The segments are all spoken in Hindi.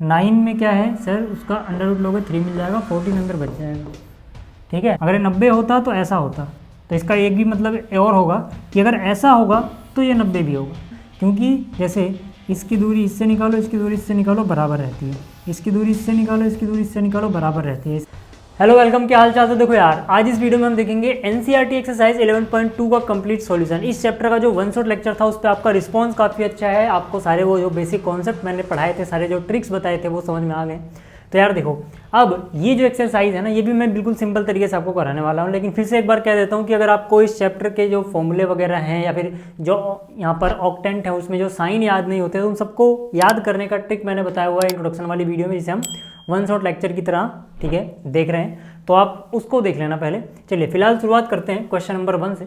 9 में क्या है सर, उसका अंडर रूट लोगे 3 मिल जाएगा, 14 अंदर बच जाएगा। ठीक है, अगर ये 90 होता तो ऐसा होता, तो इसका एक भी मतलब और होगा कि अगर ऐसा होगा तो ये 90 भी होगा, क्योंकि जैसे इसकी दूरी इससे निकालो, इसकी दूरी इससे निकालो, बराबर रहती है, इसकी दूरी इससे निकालो, इसकी दूरी इससे निकालो, बराबर रहती है। हेलो वेलकम, क्या हाल चाल। तो देखो यार, आज इस वीडियो में हम देखेंगे एनसीईआरटी एक्सरसाइज 11.2 का कंप्लीट सॉल्यूशन। इस चैप्टर का जो वन शॉट लेक्चर था उस पर आपका रिस्पांस काफ़ी अच्छा है, आपको सारे वो जो बेसिक कॉन्सेप्ट मैंने पढ़ाए थे, सारे जो ट्रिक्स बताए थे वो समझ में आ गए। तो यार देखो, अब ये जो एक्सरसाइज है ना, ये भी मैं बिल्कुल सिंपल तरीके से आपको कराने वाला हूँ, लेकिन फिर से एक बार कह देता हूँ कि अगर आपको इस चैप्टर के जो फॉर्मूले वगैरह हैं या फिर जो यहाँ पर ऑक्टेंट है उसमें जो साइन याद नहीं होते, तो उन सबको याद करने का ट्रिक मैंने बताया हुआ है इंट्रोडक्शन वाली वीडियो में, जिसे हम वन शॉट लेक्चर की तरह ठीक है देख रहे हैं, तो आप उसको देख लेना पहले। चलिए फिलहाल शुरुआत करते हैं क्वेश्चन नंबर 1 से।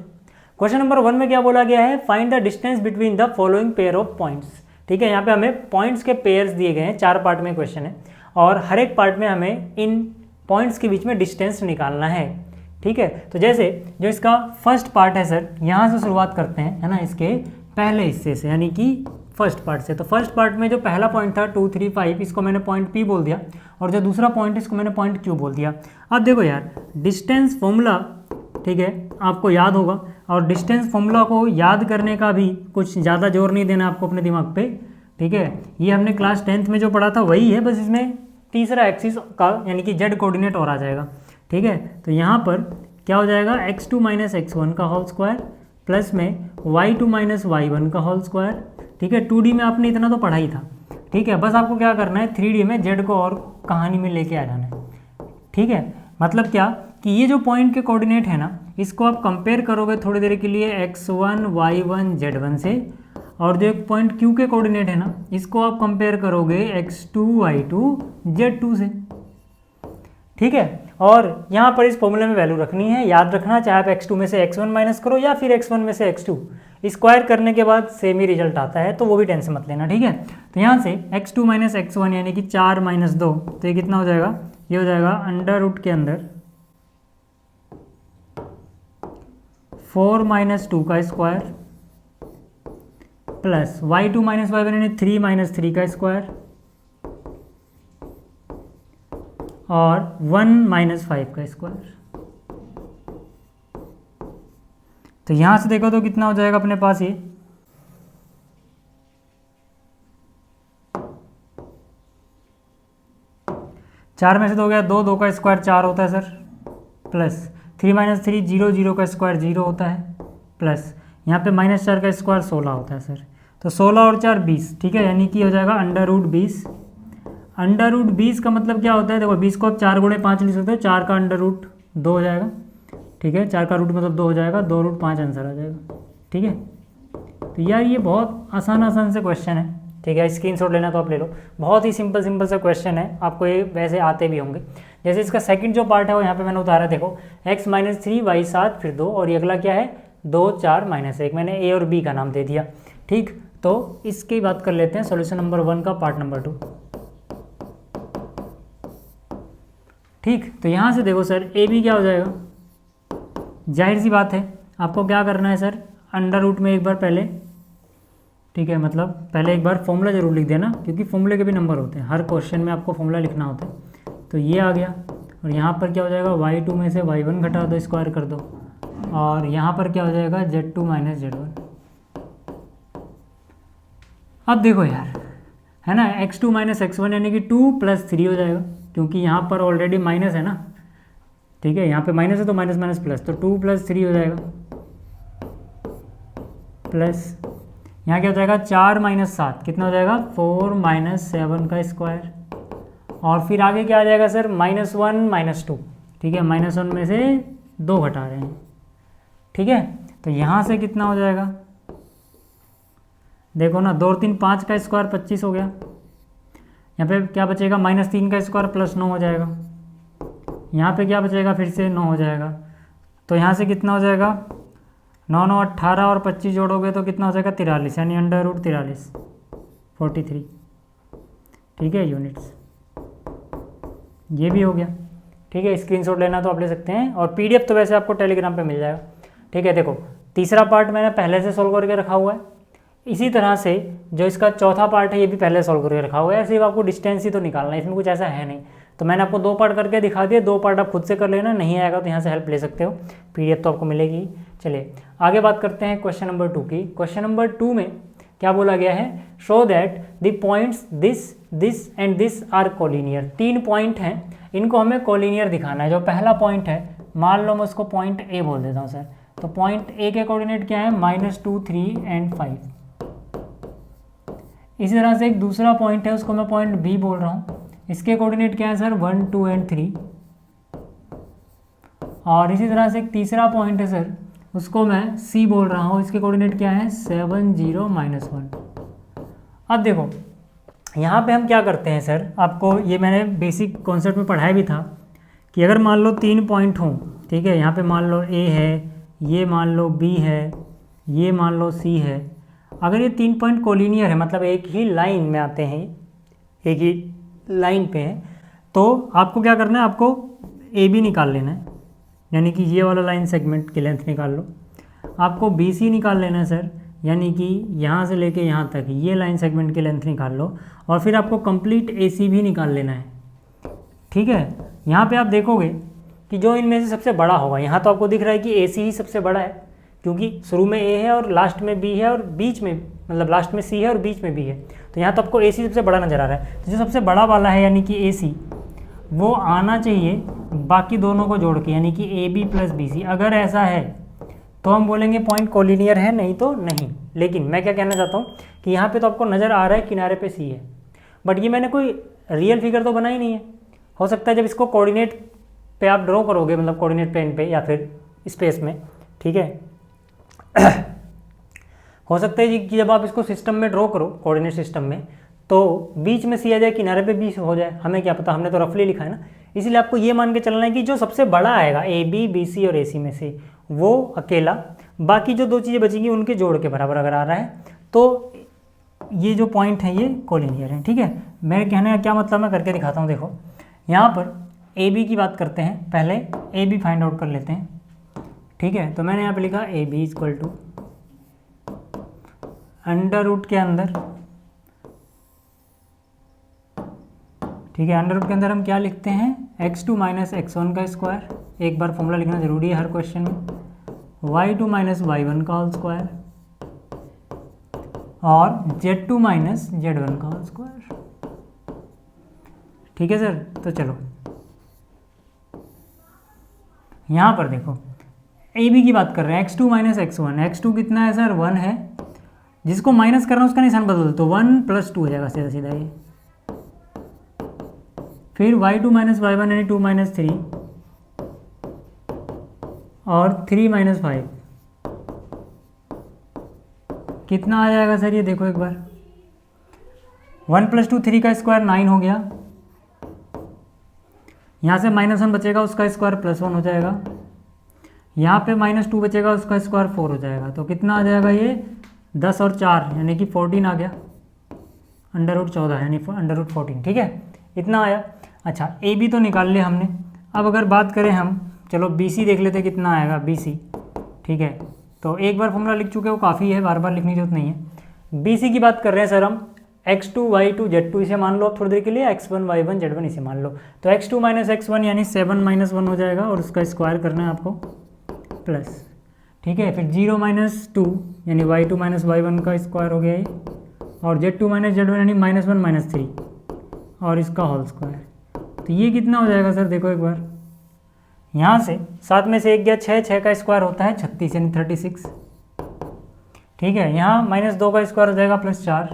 क्वेश्चन नंबर 1 में क्या बोला गया है, find the distance between the following pair of points. ठीक है, यहाँ पे हमें पॉइंट्स के पेयर्स दिए गए हैं, 4 पार्ट में क्वेश्चन है और हर एक पार्ट में हमें इन पॉइंट्स के बीच में डिस्टेंस निकालना है। ठीक है, तो जैसे जो इसका फर्स्ट पार्ट है सर, यहाँ से शुरुआत करते हैं, है ना, इसके पहले हिस्से से, यानी कि फर्स्ट पार्ट से। तो फर्स्ट पार्ट में जो पहला पॉइंट था 2, 3, 5, इसको मैंने पॉइंट P बोल दिया, और जो दूसरा पॉइंट इसको मैंने पॉइंट Q बोल दिया। अब देखो यार, डिस्टेंस फॉर्मूला ठीक है आपको याद होगा, और डिस्टेंस फॉर्मूला को याद करने का भी कुछ ज़्यादा जोर नहीं देना आपको अपने दिमाग पे। ठीक है, ये हमने क्लास 10th में जो पढ़ा था वही है, बस इसमें तीसरा एक्सिस का यानी कि जेड कोऑर्डिनेट और आ जाएगा। ठीक है, तो यहाँ पर क्या हो जाएगा, x2 माइनस x1 का होल स्क्वायर प्लस में y2 माइनस y1 का होल स्क्वायर। ठीक है, 2D में आपने इतना तो पढ़ा ही था। ठीक है, बस आपको क्या करना है, 3D में जेड को और कहानी में लेके आ जाना है। ठीक है, मतलब क्या कि ये जो पॉइंट के कोऑर्डिनेट है ना, इसको आप कंपेयर करोगे थोड़ी देर के लिए x1 y1 z1 से, और जो एक पॉइंट Q के कोऑर्डिनेट है ना, इसको आप कंपेयर करोगे x2 y2 z2 से। ठीक है, और यहाँ पर इस फॉर्मूले में वैल्यू रखनी है, याद रखना, चाहे आप x2 में से x1 माइनस करो या फिर x1 में से x2, स्क्वायर करने के बाद सेम ही रिजल्ट आता है, तो वो भी टेंशन मत लेना। ठीक है, तो यहाँ से x2 माइनस x1 यानी कि 4 माइनस 2, तो ये कितना हो जाएगा, ये हो जाएगा अंडर रूट के अंदर 4 माइनस 2 का square plus y2 minus y1 यानी 3 माइनस 3 का स्क्वायर और 1 माइनस 5 का स्क्वायर। तो यहाँ से देखो तो कितना हो जाएगा अपने पास, ये 4 में से 2 हो गया, 2, 2 का स्क्वायर 4 होता है सर, प्लस 3 माइनस 3 0, 0 का स्क्वायर 0 होता है, प्लस यहाँ पे माइनस 4 का स्क्वायर 16 होता है सर, तो 16 और 4 20। ठीक है, यानी कि हो जाएगा अंडर रूट 20। अंडर रूट 20 का मतलब क्या होता है, देखो 20 को आप 4 गुणे 5 लिख सकते हो, 4 का अंडर रूट 2 हो जाएगा। ठीक है, 4 का रूट मतलब 2 हो जाएगा, 2 रूट 5 आंसर आ जाएगा। ठीक है, तो यार ये बहुत आसान से क्वेश्चन है। ठीक है, स्क्रीनशॉट लेना तो आप ले लो, बहुत ही सिंपल सा क्वेश्चन है, आपको ये वैसे आते भी होंगे। जैसे इसका सेकंड जो पार्ट है वो यहाँ पे मैंने उतारा, देखो x माइनस 3 y 7 फिर 2, और ये अगला क्या है 2 4 माइनस 1, मैंने a और b का नाम दे दिया। ठीक, तो इसकी बात कर लेते हैं सोल्यूशन नंबर 1 का पार्ट नंबर 2। ठीक, तो यहाँ से देखो सर, ए बी क्या हो जाएगा, जाहिर सी बात है आपको क्या करना है सर, अंडर रूट में एक बार पहले, ठीक है, मतलब पहले एक बार फॉर्मूला जरूर लिख देना, क्योंकि फॉर्मूले के भी नंबर होते हैं, हर क्वेश्चन में आपको फॉर्मूला लिखना होता है। तो ये आ गया, और यहाँ पर क्या हो जाएगा, y2 में से y1 घटा दो, स्क्वायर कर दो, और यहाँ पर क्या हो जाएगा z2 माइनस z1। अब देखो यार, है ना, x2 माइनस x1 यानी कि 2 प्लस 3 हो जाएगा, क्योंकि यहाँ पर ऑलरेडी माइनस है ना। ठीक है, यहाँ पे माइनस है तो माइनस माइनस प्लस, तो 2 प्लस 3 हो जाएगा, प्लस यहाँ क्या हो जाएगा 4 माइनस 7 कितना हो जाएगा 4 माइनस 7 का स्क्वायर, और फिर आगे क्या आ जाएगा सर -1 -2। ठीक है, -1 में से 2 घटा रहे हैं। ठीक है, तो यहाँ से कितना हो जाएगा, देखो ना, 2 और 3 5 का स्क्वायर 25 हो गया, यहाँ पे क्या बचेगा -3 का स्क्वायर प्लस 9 हो जाएगा, यहाँ पे क्या बचेगा फिर से 9 हो जाएगा, तो यहाँ से कितना हो जाएगा 9 9 18 और 25 जोड़ोगे तो कितना हो जाएगा 43, यानी अंडर रूट 43 43। ठीक है, यूनिट्स, ये भी हो गया। ठीक है, स्क्रीनशॉट लेना तो आप ले सकते हैं, और पीडीएफ तो वैसे आपको टेलीग्राम पे मिल जाएगा। ठीक है, देखो तीसरा पार्ट मैंने पहले से सोल्व करके रखा हुआ है, इसी तरह से जो इसका चौथा पार्ट है ये भी पहले सॉल्व करके रखा हुआ है, सिर्फ आपको डिस्टेंस ही तो निकालना है, इसमें कुछ ऐसा है नहीं। तो मैंने आपको 2 पार्ट करके दिखा दिए, 2 पार्ट आप खुद से कर लेना, नहीं आएगा तो यहाँ से हेल्प ले सकते हो, PDF तो आपको मिलेगी। चलिए आगे बात करते हैं क्वेश्चन नंबर 2 की। क्वेश्चन नंबर 2 में क्या बोला गया है, show that the points this and this are collinear. 3 point हैं, इनको हमें कोलिनियर दिखाना है। जो पहला पॉइंट है, मान लो मैं उसको पॉइंट ए बोल देता हूँ सर, तो पॉइंट ए के कोऑर्डिनेट क्या है, -2, 3 एंड 5। इसी तरह से एक दूसरा पॉइंट है, उसको मैं पॉइंट बी बोल रहा हूँ, इसके कोऑर्डिनेट क्या है सर, 1, 2 एंड 3। और इसी तरह से एक तीसरा पॉइंट है सर, उसको मैं सी बोल रहा हूँ, इसके कोऑर्डिनेट क्या है, 7, 0, -1। अब देखो यहाँ पे हम क्या करते हैं सर, आपको ये मैंने बेसिक कॉन्सेप्ट में पढ़ाया भी था कि अगर मान लो 3 पॉइंट हों, ठीक है, यहाँ पे मान लो ए है, ये मान लो बी है, ये मान लो सी है। अगर ये 3 पॉइंट कोलिनियर है, मतलब एक ही लाइन में आते हैं, एक ही लाइन पे है, तो आपको क्या करना है, आपको ए बी निकाल लेना है, यानी कि ये वाला लाइन सेगमेंट की लेंथ निकाल लो। आपको बी सी निकाल लेना है सर, यानी कि यहाँ से लेके यहाँ तक ये लाइन सेगमेंट की लेंथ निकाल लो। और फिर आपको कंप्लीट ए सी भी निकाल लेना है, ठीक है। यहाँ पे आप देखोगे कि जो इनमें से सबसे बड़ा होगा, यहाँ तो आपको दिख रहा है कि ए सी ही सबसे बड़ा है, क्योंकि शुरू में ए है और लास्ट में बी है और बीच में, मतलब लास्ट में सी है और बीच में बी है, तो यहाँ तो आपको ए सी सबसे बड़ा नज़र आ रहा है। तो जो सबसे बड़ा वाला है यानी कि ए सी, वो आना चाहिए बाकी दोनों को जोड़ के, यानी कि A B plus B C. अगर ऐसा है तो हम बोलेंगे पॉइंट कोलिनियर है, नहीं तो नहीं। लेकिन मैं क्या कहना चाहता हूँ कि यहाँ पे तो आपको नज़र आ रहा है किनारे पे सी है, बट ये मैंने कोई रियल फिगर तो बनाई नहीं है। हो सकता है जब इसको कोऑर्डिनेट पे आप ड्रॉ करोगे, मतलब कोऑर्डिनेट प्लेन पे या फिर स्पेस में, ठीक है हो सकता है कि जब आप इसको सिस्टम में ड्रॉ करो, कोऑर्डिनेट सिस्टम में, तो बीच में सी आ जाए, किनारे पे बी हो जाए, हमें क्या पता, हमने तो रफली लिखा है ना। इसीलिए आपको ये मान के चलना है कि जो सबसे बड़ा आएगा ए बी बी सी और ए सी में से, वो अकेला, बाकी जो 2 चीज़ें बचेंगी उनके जोड़ के बराबर अगर आ रहा है, तो ये जो पॉइंट है ये कोलिनियर है, ठीक है। मेरे कहने का क्या मतलब, मैं करके दिखाता हूँ। देखो यहाँ पर ए बी की बात करते हैं, पहले ए बी फाइंड आउट कर लेते हैं, ठीक है। तो मैंने यहाँ पे लिखा A B equal to under root के अंदर, ठीक है, अंडर रूट के अंदर हम क्या लिखते हैं, x2 माइनस x1 का स्क्वायर, एक बार फॉर्मूला लिखना जरूरी है हर क्वेश्चन में, y2 माइनस y1 का होल स्क्वायर, और z2 माइनस z1 का होल स्क्वायर, ठीक है सर। तो चलो यहाँ पर देखो ए बी की बात कर रहे हैं, x2 माइनस x1, x2 कितना है सर, 1 है, जिसको माइनस करना है उसका निशान बदल दो, तो 1 + 2 हो जाएगा सीधा सीधा ये। फिर y2 माइनस y1 यानी 2 माइनस 3, और 3 माइनस 5 कितना आ जाएगा सर, ये देखो एक बार, 1 + 2 3 का स्क्वायर 9 हो गया, यहाँ से -1 बचेगा, उसका स्क्वायर +1 हो जाएगा, यहाँ पे -2 बचेगा, उसका स्क्वायर 4 हो जाएगा। तो कितना आ जाएगा ये, 10 और 4 यानी कि 14 आ गया, अंडर रूट 14 यानी अंडर रूट 14, ठीक है, इतना आया। अच्छा ए बी तो निकाल लिया हमने। अब अगर बात करें हम, चलो बी सी देख लेते कितना आएगा, बी सी, ठीक है। तो एक बार फॉर्मूला लिख चुके हो, काफ़ी है, बार बार लिखने की जरूरत नहीं है। बी सी की बात कर रहे हैं सर हम, x2 y2 z2 इसे मान लो आप थोड़ी देर के लिए, x1 y1 z1 इसे मान लो, तो x2 माइनस x1 यानी 7 - 1 हो जाएगा, और उसका स्क्वायर करना है आपको प्लस, ठीक है। फिर 0 - 2 यानी y2 माइनस y1 का स्क्वायर हो गया ये, और z2 माइनस z1 यानी -1 - 3 और इसका होल स्क्वायर। तो ये कितना हो जाएगा सर, देखो एक बार, यहाँ से 7 में से 1 गया 6, 6 का स्क्वायर होता है 36 यानी 36, ठीक है। यहाँ -2 का स्क्वायर हो जाएगा +4,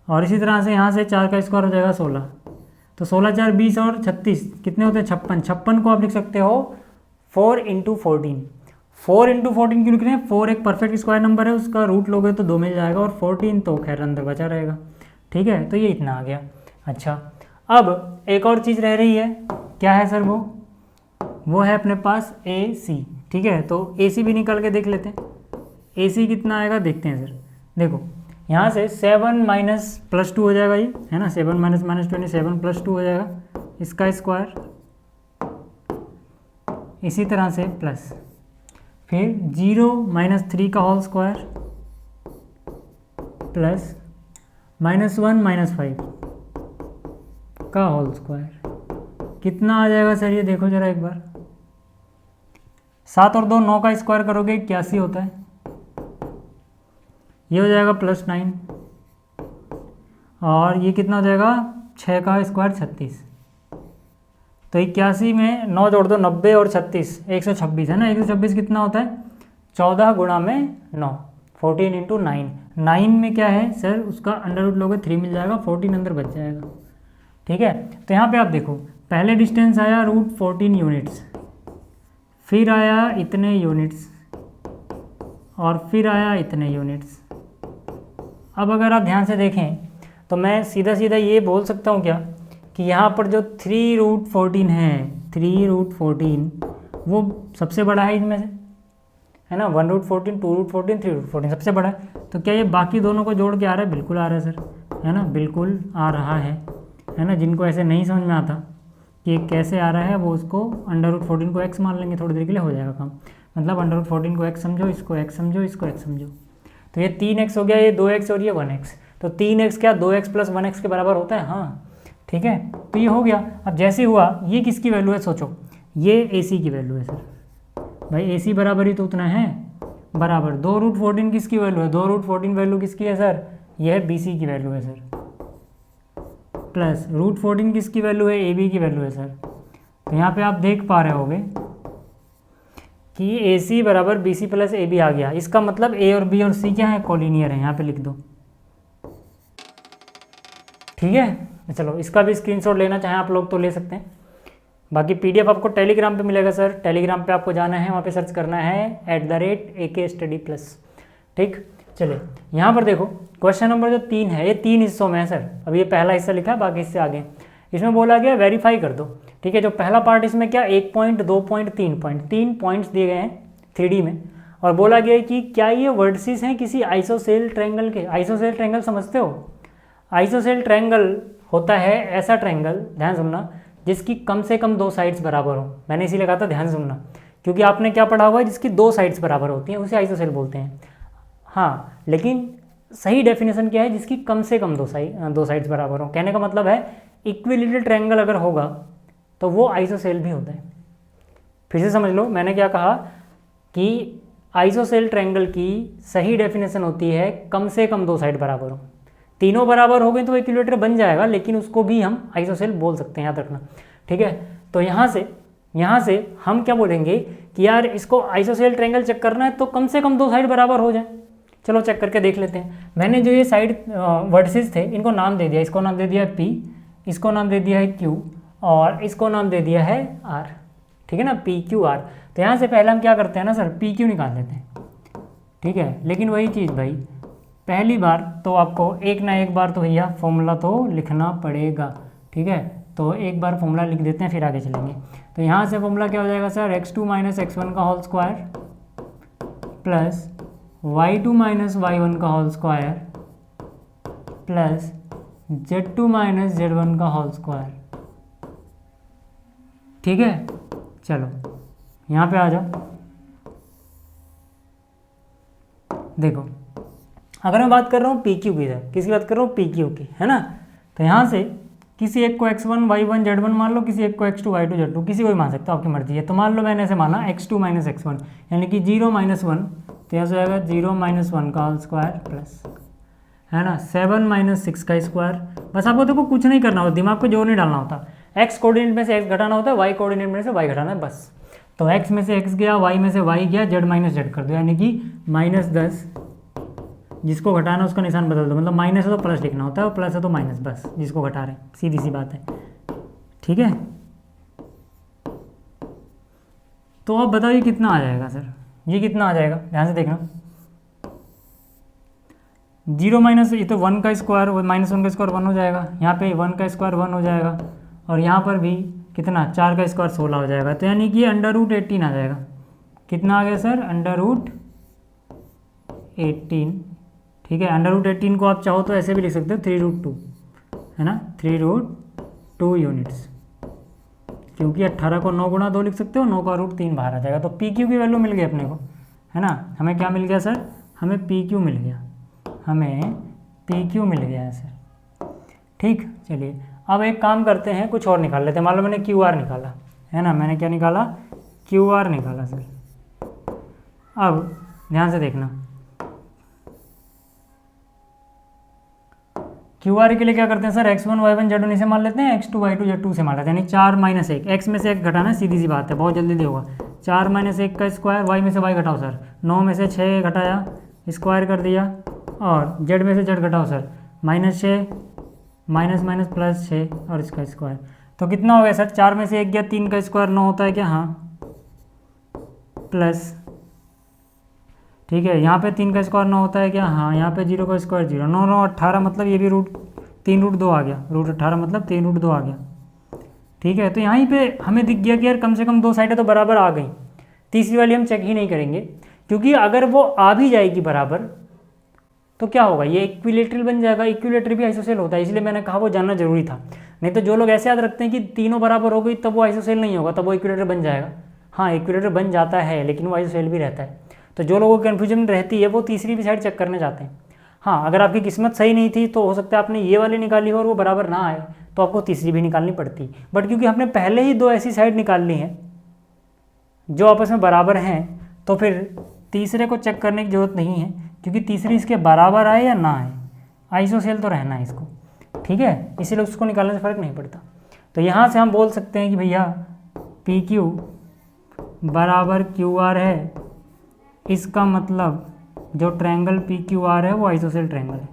और इसी तरह से यहाँ से 4 का स्क्वायर हो जाएगा 16, तो 16 4 20 और 36 कितने होते हैं, 56। 56 को आप लिख सकते हो 4 × 14। 4 × 14 क्यों लिख रहे हैं, 4 एक परफेक्ट स्क्वायर नंबर है, उसका रूट लोगे तो 2 मिल जाएगा, और 14 तो खैर अंदर बचा रहेगा, ठीक है। तो ये इतना आ गया। अच्छा अब एक और चीज़ रह रही है, क्या है सर, वो है अपने पास ए सी, ठीक है। तो ए सी भी निकाल के देख लेते हैं, ए सी कितना आएगा देखते हैं सर। देखो यहाँ से 7 माइनस +2 हो जाएगा, ये है ना, 7 माइनस -2 यानी 7 + 2 हो जाएगा, इसका स्क्वायर, इसी तरह से प्लस, फिर 0 - 3 का होल स्क्वायर, प्लस -1 - 5 का होल स्क्वायर कितना आ जाएगा सर? ये देखो जरा एक बार, 7 और 2 9 का स्क्वायर करोगे 81 होता है। ये हो जाएगा +9 और ये कितना हो जाएगा? 6 का स्क्वायर 36। तो 81 में 9 जोड़ दो, 90 और 36 126 है ना। 126 कितना होता है? 14 गुणा में 9, 14 × 9। 9 में क्या है सर? उसका अंडर रूट लोगे 3 मिल जाएगा, 14 अंदर बच जाएगा। ठीक है, तो यहाँ पे आप देखो, पहले डिस्टेंस आया √14 यूनिट्स, फिर आया इतने यूनिट्स और फिर आया इतने यूनिट्स। अब अगर आप ध्यान से देखें तो मैं सीधा सीधा ये बोल सकता हूँ क्या कि यहाँ पर जो 3√14 है, 3√14 वो सबसे बड़ा है इनमें से, है ना। 1√14, 2√14, 3√14 सबसे बड़ा है। तो क्या ये बाकी दोनों को जोड़ के आ रहा है? बिल्कुल आ रहा है सर, है ना, बिल्कुल आ रहा है ना। जिनको ऐसे नहीं समझ में आता कि ये कैसे आ रहा है, वो उसको √14 को x मान लेंगे, थोड़ी देर के लिए हो जाएगा काम। मतलब √14 को x समझो, इसको x समझो, इसको x समझो। तो ये 3x हो गया, ये 2x और ये 1x। तो 3x क्या 2x + 1x के बराबर होता है? हाँ, ठीक है, तो ये हो गया। अब जैसे हुआ, ये किसकी वैल्यू है सोचो, ये AC की वैल्यू है सर। भाई AC बराबर ही तो उतना है, बराबर 2√14 किसकी वैल्यू है? 2√14 वैल्यू किसकी है सर? ये है BC की वैल्यू है सर। प्लस √14 किसकी वैल्यू है? AB की वैल्यू है सर। तो यहाँ पे आप देख पा रहे होगे कि AC बराबर BC + AB आ गया। इसका मतलब A और B और C क्या है? कोलिनियर है। यहाँ पे लिख दो, ठीक है। चलो, इसका भी स्क्रीनशॉट लेना चाहें आप लोग तो ले सकते हैं। बाकी PDF आपको टेलीग्राम पे मिलेगा सर। टेलीग्राम पे आपको जाना है, वहाँ पे सर्च करना है @AK Study Plus। ठीक, चलिए यहाँ पर देखो, क्वेश्चन नंबर जो 3 है, ये 3 हिस्सों में है सर। अब ये पहला हिस्सा लिखा है, बाकी हिस्से आगे। इसमें बोला गया वेरीफाई कर दो। ठीक है, जो पहला पार्ट इसमें क्या 1 पॉइंट 2 पॉइंट 3 पॉइंट 3 पॉइंट्स दिए गए हैं 3D में, और बोला गया है कि क्या ये वर्टिसेस हैं किसी आइसोसेल ट्रायंगल के। आइसोसेल ट्रायंगल समझते हो? आइसोसेल ट्रायंगल होता है ऐसा ट्रायंगल, ध्यान सुनना, जिसकी कम से कम 2 साइड्स बराबर हो। मैंने इसीलिए कहा था ध्यान सुनना, क्योंकि आपने क्या पढ़ा हुआ है, जिसकी 2 साइड्स बराबर होती हैं उसे आइसोसेल बोलते हैं। हाँ, लेकिन सही डेफिनेशन क्या है? जिसकी कम से कम 2 साइड्स बराबर हो। कहने का मतलब है इक्विलेटरल ट्रायंगल अगर होगा तो वो आइसोसेल भी होता है। फिर से समझ लो, मैंने क्या कहा कि आइसोसेल ट्रायंगल की सही डेफिनेशन होती है कम से कम 2 साइड बराबर हो। तीनों बराबर हो गए तो इक्विलेटर बन जाएगा, लेकिन उसको भी हम आइसोसेल बोल सकते हैं, याद रखना। ठीक है, तो यहाँ से हम क्या बोलेंगे कि यार इसको आइसोसेल ट्रायंगल चेक करना है तो कम से कम 2 साइड बराबर हो जाए। चलो चेक करके देख लेते हैं। मैंने जो ये साइड वर्टिसेस थे इनको नाम दे दिया। इसको नाम दे दिया है P, इसको नाम दे दिया है Q और इसको नाम दे दिया है R। ठीक है ना, PQR। तो यहाँ से पहले हम क्या करते हैं ना सर, PQ निकाल लेते हैं। ठीक है, लेकिन वही चीज़ भाई, पहली बार तो आपको एक ना एक बार तो भैया फॉर्मूला तो लिखना पड़ेगा। ठीक है, तो एक बार फॉर्मूला लिख देते हैं, फिर आगे चलेंगे। तो यहाँ से फॉर्मूला क्या हो जाएगा सर, x2 - x1 का whole square plus y2 - y1 का whole square plus z2 - z1 का होल स्क्वायर। ठीक है, चलो यहाँ पे आ जाओ। देखो, अगर मैं बात कर रहा हूँ PQ की, किसकी बात कर रहा हूँ? PQ की, है ना। तो यहाँ से किसी एक को x1 y1 z1 मान लो, किसी एक को x2 y2 z2, किसी को भी मान सकते हो, आपकी मर्जी है। तो मान लो मैंने ऐसे माना x2 - x1 यानी कि 0 - 1, तो यहाँ से आएगा 0 - 1 का होल स्क्वायर प्लस, है ना, 7 - 6 का स्क्वायर। बस आपको देखो कुछ नहीं करना होता, दिमाग को जोर नहीं डालना होता। x कोऑर्डिनेट में से x घटाना होता है, y कोऑर्डिनेट में से y घटाना है, बस। तो x में से x गया, y में से y गया, z - z कर दो, यानी कि -10। जिसको घटाना उसका निशान बदल दो, मतलब माइनस है तो प्लस लिखना होता है और प्लस है तो माइनस, बस जिसको घटा रहे हैं, सीधी सी बात है। ठीक है, तो अब बताओ ये कितना आ जाएगा सर? ये कितना आ जाएगा, ध्यान से देखना। 0 माइनस, ये तो 1 का स्क्वायर, -1 का स्क्वायर 1 हो जाएगा। यहाँ पे 1 का स्क्वायर 1 हो जाएगा, और यहाँ पर भी कितना, 4 का स्क्वायर 16 हो जाएगा। तो यानी कि √18 आ जाएगा। कितना आ गया सर? √18। ठीक है, √18 को आप चाहो तो ऐसे भी लिख सकते हो 3√2, है ना, 3√2 यूनिट्स, क्योंकि 18 को 9 गुणा 2 लिख सकते हो, 9 का √3 बाहर आ जाएगा। तो PQ की वैल्यू मिल गई अपने को, है ना। हमें क्या मिल गया सर? हमें PQ मिल गया, हमें पी क्यू मिल गया है सर। ठीक, चलिए अब एक काम करते हैं, कुछ और निकाल लेते हैं। मान लो मैंने क्यू आर निकाला है ना, मैंने क्या निकाला, क्यू आर निकाला सर। अब ध्यान से देखना, क्यू आर के लिए क्या करते हैं सर, x1 y1 z1 इसे मान लेते हैं, x2 y2 z2 से मान लेते हैं, यानी 4 माइनस 1, x में से 1 घटाना, सीधी सी बात है, बहुत जल्दी दे होगा। 4 माइनस 1 का स्क्वायर, y में से y घटाओ सर, 9 में से 6 घटाया, स्क्वायर कर दिया, और z में से z घटाओ सर, -6 माइनस माइनस प्लस 6 और इसका स्क्वायर। तो कितना हो गया सर, 4 में से 1 गया, 3 का स्क्वायर 9 होता है क्या, हाँ, प्लस, ठीक है, यहाँ पे 3 का स्क्वायर 9 होता है क्या, हाँ, यहाँ पे 0 का स्क्वायर 0, 9 9 18, मतलब ये भी √3√2 आ गया, √18 मतलब 3√2 आ गया। ठीक है, तो यहीं पे हमें दिख गया कि यार कम से कम 2 साइडें तो बराबर आ गई। तीसरी वाली हम चेक ही नहीं करेंगे, क्योंकि अगर वो आ भी जाएगी बराबर तो क्या होगा, ये इक्विलेटरल बन जाएगा। इक्विलेटरल भी आइसोसेल होता है, इसलिए मैंने कहा वो जानना जरूरी था। नहीं तो जो लोग ऐसे याद रखते हैं कि तीनों बराबर हो गई तब वो आइसोसेल नहीं होगा, तब वो इक्विलेटर बन जाएगा। हाँ, इक्विलेटर बन जाता है, लेकिन वो आइसोसेल भी रहता है। तो जो लोगों को कन्फ्यूजन रहती है वो तीसरी भी साइड चेक करने जाते हैं। हाँ, अगर आपकी किस्मत सही नहीं थी तो हो सकता है आपने ये वाली निकाली हो और वो बराबर ना आए, तो आपको तीसरी भी निकालनी पड़ती। बट क्योंकि हमने पहले ही 2 ऐसी साइड निकाल ली हैं जो आपस में बराबर हैं, तो फिर तीसरे को चेक करने की जरूरत नहीं है, क्योंकि तीसरी इसके बराबर आए या ना आए, आइसोसेल तो रहना है इसको। ठीक है, इसीलिए उसको निकालने से फ़र्क नहीं पड़ता। तो यहाँ से हम बोल सकते हैं कि भैया पी क्यू बराबर क्यू आर है, इसका मतलब जो ट्रायंगल पी क्यू आर है वो आइसोसेल ट्रायंगल है।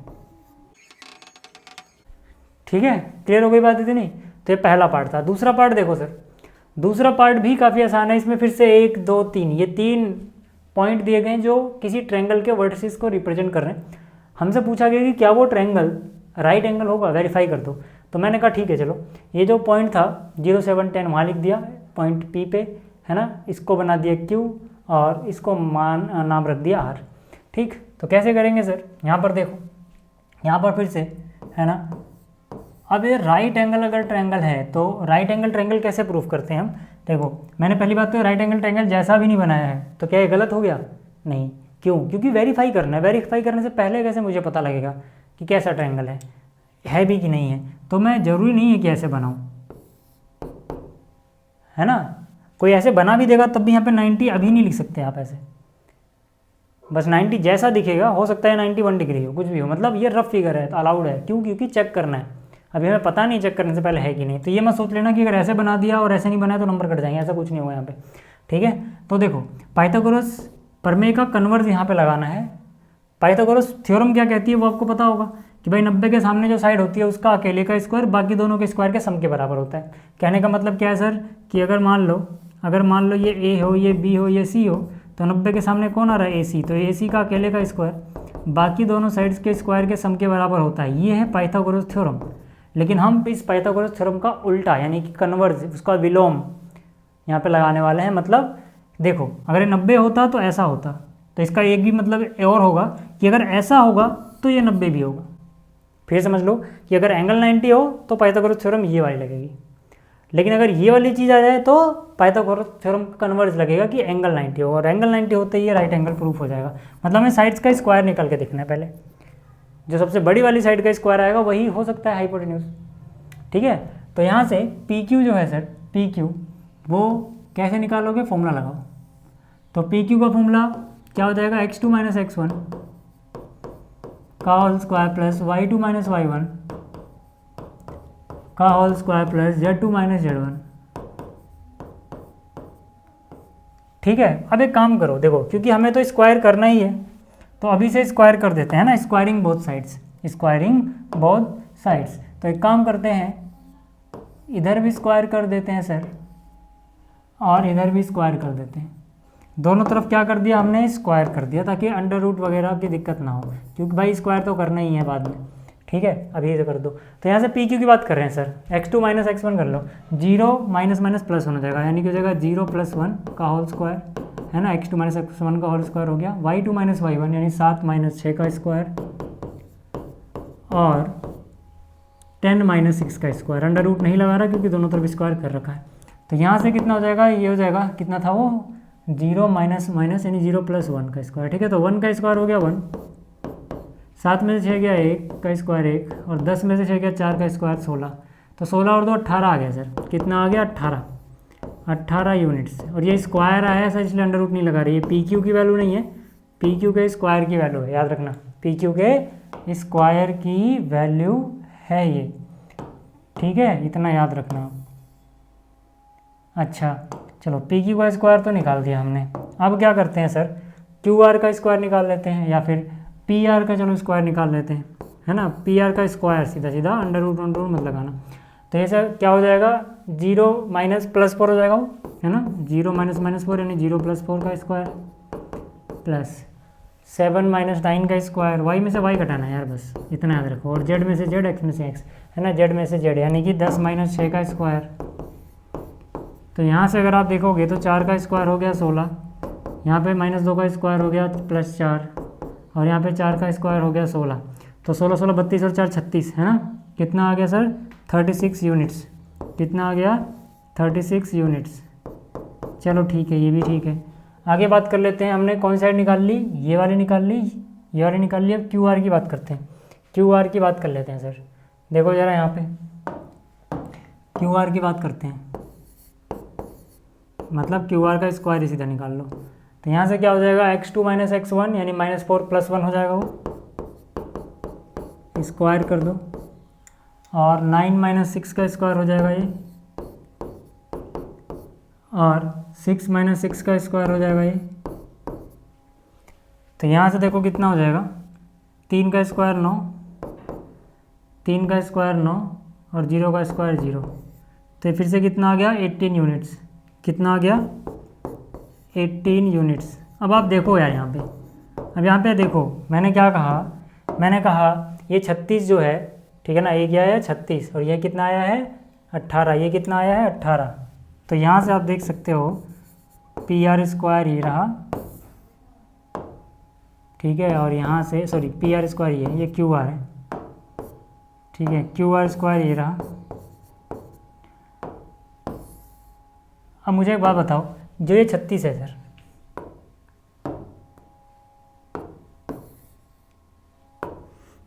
ठीक है, क्लियर हो गई बात इतनी? तो ये पहला पार्ट था। दूसरा पार्ट देखो सर, दूसरा पार्ट भी काफ़ी आसान है। इसमें फिर से 1 2 3 ये 3 पॉइंट दिए गए हैं जो किसी ट्रायंगल के वर्टिसेस को रिप्रेजेंट कर रहे हैं। हमसे पूछा गया कि क्या वो ट्रायंगल राइट एंगल होगा, वेरीफाई कर दो। तो मैंने कहा ठीक है, चलो ये जो पॉइंट था 0 7 10 वहाँ लिख दिया पॉइंट पी पे, है ना, इसको बना दिया क्यू और इसको नाम रख दिया आर। ठीक, तो कैसे करेंगे सर, यहाँ पर देखो, यहाँ पर फिर से है ना, अब ये राइट एंगल अगर ट्रायंगल है तो राइट एंगल ट्रायंगल कैसे प्रूफ करते हैं हम। देखो, मैंने पहली बात तो राइट एंगल ट्रायंगल जैसा भी नहीं बनाया है, तो क्या ये गलत हो गया? नहीं, क्यों? क्योंकि वेरीफाई करना है। वेरीफाई करने से पहले कैसे मुझे पता लगेगा कि कैसा ट्रायंगल है भी कि नहीं है? तो मैं ज़रूरी नहीं है कि ऐसे बनाऊँ, है ना। कोई ऐसे बना भी देगा तब भी यहाँ पे 90 अभी नहीं लिख सकते आप ऐसे, बस 90 जैसा दिखेगा, हो सकता है 91 डिग्री हो, कुछ भी हो, मतलब ये रफ फिगर है तो अलाउड है। क्यों? क्योंकि चेक करना है, अभी हमें पता नहीं चेक करने से पहले है कि नहीं। तो ये मत सोच लेना कि अगर ऐसे बना दिया और ऐसे नहीं बनाया तो नंबर कट जाएंगे, ऐसा कुछ नहीं होगा यहाँ पे। ठीक है, तो देखो पाइथागोरस प्रमेय का कन्वर्स यहाँ पे लगाना है। पाइथागोरस थ्योरम क्या कहती है वो आपको पता होगा कि भाई 90 के सामने जो साइड होती है उसका अकेले का स्क्वायर बाकी दोनों के स्क्वायर के सम के बराबर होता है। कहने का मतलब क्या है सर कि अगर मान लो ये ए हो, ये बी हो, ये सी हो, तो 90 के सामने कौन आ रहा है? ए सी। तो ए सी का अकेले का स्क्वायर बाकी दोनों साइड्स के स्क्वायर के सम के बराबर होता है। ये है पाइथागोरस थ्योरम। लेकिन हम इस पाइथागोरस थ्योरम का उल्टा यानी कि कन्वर्स, उसका विलोम यहाँ पे लगाने वाले हैं। मतलब देखो, अगर ये 90 होता तो ऐसा होता, तो इसका एक भी मतलब और होगा कि अगर ऐसा होगा तो ये 90 भी होगा। फिर समझ लो कि अगर एंगल 90 हो तो पाइथागोरस थ्योरम ये वाली लगेगी, लेकिन अगर ये वाली चीज़ आ जाए तो पाइथागोरस थ्योरम कन्वर्स लगेगा कि एंगल 90 हो, और एंगल 90 होते ही ये राइट एंगल प्रूफ हो जाएगा। मतलब हमें साइड्स का स्क्वायर निकाल के देखना है पहले, जो सबसे बड़ी वाली साइड का स्क्वायर आएगा वही हो सकता है हाइपोटेन्यूज। ठीक है, तो यहाँ से पी क्यू जो है सर, पी क्यू वो कैसे निकालोगे? फॉर्मूला लगाओ। तो पी क्यू का फॉर्मूला क्या हो जाएगा? x2 माइनस x1 का whole square plus y2 minus y1 का whole square plus z2 minus z1। ठीक है, अब एक काम करो, देखो क्योंकि हमें तो स्क्वायर करना ही है तो अभी से स्क्वायर कर देते हैं ना, squaring both sides, squaring both sides. तो एक काम करते हैं, इधर भी स्क्वायर कर देते हैं सर और इधर भी स्क्वायर कर देते हैं। दोनों तरफ क्या कर दिया हमने? स्क्वायर कर दिया, ताकि अंडर रूट वगैरह की दिक्कत ना हो, क्योंकि भाई स्क्वायर तो करना ही है बाद में। ठीक है, अभी से कर दो। तो यहाँ से पी क्यू की बात कर रहे हैं सर, x2 माइनस x1 कर लो, 0 माइनस माइनस प्लस होना जाएगा, यानी कि हो जाएगा 0 प्लस 1 का होल स्क्वायर, है ना, x2 माइनस x1 का होल स्क्वायर हो गया, y2 माइनस y1 यानी 7 माइनस 6 का स्क्वायर और 10 माइनस 6 का स्क्वायर। अंडर रूट नहीं लगा रहा क्योंकि दोनों तरफ स्क्वायर कर रखा है। तो यहाँ से कितना हो जाएगा? ये हो जाएगा, कितना था वो? 0 माइनस माइनस यानी 0 प्लस 1 का स्क्वायर। ठीक है, तो 1 का स्क्वायर हो गया 1, 7 में से 6 गया 1 का स्क्वायर 1, और 10 में से 6 गया 4 का स्क्वायर 16। तो 16 और 2 18 आ गया सर। कितना आ गया? 18 यूनिट्स। और ये स्क्वायर आया है सर, इसलिए अंडर रूट नहीं लगा रही है। पी क्यू की वैल्यू नहीं है, पी क्यू के स्क्वायर की वैल्यू है, याद रखना। पी क्यू के स्क्वायर की वैल्यू है ये, ठीक है, इतना याद रखना। अच्छा चलो, पी क्यू का स्क्वायर तो निकाल दिया हमने। अब क्या करते हैं सर, क्यू आर का स्क्वायर निकाल लेते हैं, या फिर पी आर का चलो स्क्वायर निकाल लेते हैं, है ना। पी आर का स्क्वायर सीधा सीधा अंडर रूट मत लगाना। तो ये सर क्या हो जाएगा, 0 माइनस प्लस 4 हो जाएगा वो, है ना। 0 माइनस 4 यानी 0 प्लस 4 का स्क्वायर, प्लस 7 माइनस 9 का स्क्वायर। वाई में से वाई घटाना है यार, बस इतना याद रखो। और जेड में से जेड, एक्स में से एक्स, है ना। जेड में से जेड यानी कि 10 माइनस 6 का स्क्वायर। तो यहाँ से अगर आप देखोगे तो 4 का स्क्वायर हो गया 16, यहाँ पे -2 का स्क्वायर हो गया +4, और यहाँ पे 4 का स्क्वायर हो गया 16। तो 16 16 32 और 4 36, है ना। कितना आ गया सर? 36 यूनिट्स। कितना आ गया? 36 यूनिट्स। चलो ठीक है, ये भी ठीक है। आगे बात कर लेते हैं। हमने कौन साइड निकाल ली? ये वाली निकाल ली, ये वाली निकाल ली। अब क्यू आर की बात करते हैं। क्यू आर की बात कर लेते हैं सर। देखो ज़रा यहाँ पे क्यू आर की बात करते हैं, मतलब क्यू आर का स्क्वायर ही सीधा निकाल लो। तो यहाँ से क्या हो जाएगा, x2 माइनस x1 यानी -4 + 1 हो जाएगा, वो स्क्वायर कर दो। और 9 माइनस 6 का स्क्वायर हो जाएगा ये, और 6 माइनस 6 का स्क्वायर हो जाएगा ये। तो यहाँ से देखो कितना हो जाएगा, 3 का स्क्वायर 9, 3 का स्क्वायर 9, और 0 का स्क्वायर 0। तो फिर से कितना आ गया? 18 यूनिट्स। कितना आ गया? 18 यूनिट्स। अब आप देखो यार यहाँ पे, अब यहाँ पे देखो मैंने क्या कहा, मैंने कहा ये 36 जो है, ठीक है ना, ये क्या है 36, और ये कितना आया है 18, ये कितना आया है 18। तो यहाँ से आप देख सकते हो पी आर स्क्वायर ये रहा, ठीक है, और यहाँ से सॉरी पी आर स्क्वायर ये क्यू आर है, ठीक है, क्यू आर स्क्वायर ये रहा। अब मुझे एक बात बताओ, जो ये 36 है सर,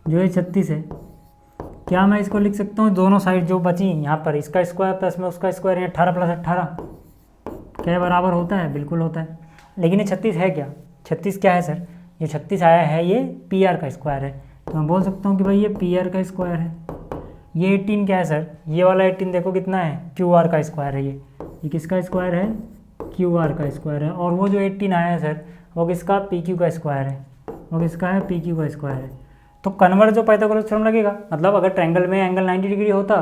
जो ये 36 है, क्या मैं इसको लिख सकता हूँ दोनों साइड जो बची यहाँ पर, इसका स्क्वायर प्लस में उसका स्क्वायर, 18 + 18 क्या बराबर होता है? बिल्कुल होता है। लेकिन ये 36 है क्या? 36 क्या है सर? ये 36 आया है, ये पी आर का स्क्वायर है। तो मैं बोल सकता हूँ कि भाई ये पी आर का स्क्वायर है। ये 18 क्या है सर? ये वाला 18 देखो कितना है, क्यू आर का स्क्वायर है। ये किसका स्क्वायर है? क्यू आर का स्क्वायर है। और वो जो 18 आया है सर, वो किसका? पी क्यू का स्क्वायर है। वो किसका है? पी क्यू का स्क्वायर है। तो कन्वर्ट जो पाइथागोरस थ्योरम लगेगा, मतलब अगर ट्रायंगल में एंगल 90 डिग्री होता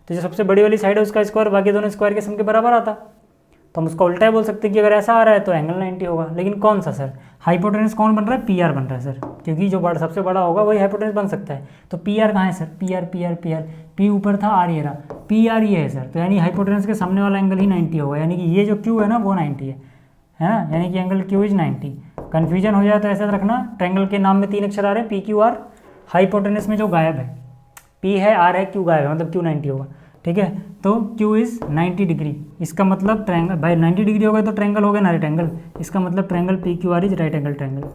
तो जो सबसे बड़ी वाली साइड है उसका स्क्वायर बाकी दोनों स्क्वायर के सम के बराबर आता। तो हम उसका उल्टा ही बोल सकते हैं कि अगर ऐसा आ रहा है तो एंगल 90 होगा। लेकिन कौन सा सर? हाइपोटेनस कौन बन रहा है? पी आर बन रहा है सर, क्योंकि जो बड़ा सबसे बड़ा होगा वही हाइपोटेनस बन सकता है। तो पी आर कहाँ है sir? P R P R P R, P ऊपर था, आर ये रहा, पी आर ये है सर। तो यानी हाइपोटेनस के सामने वाला एंगल ही 90 होगा, यानी कि ये जो क्यू है ना वो 90 है ना, यानी कि एंगल क्यू इज 90। कन्फ्यूजन हो जाए तो ऐसा रखना, ट्रायंगल के नाम में 3 अक्षर आ रहे हैं, पी क्यू आर। हाइपोटेनस में जो गायब है P है, R है, Q गायब है, मतलब Q 90 होगा, ठीक है। तो Q इज़ 90 डिग्री, इसका मतलब ट्रायंगल भाई 90 डिग्री होगा तो ट्रायंगल हो गया ना राइट एंगल, इसका मतलब triangle PQR is right angle triangle.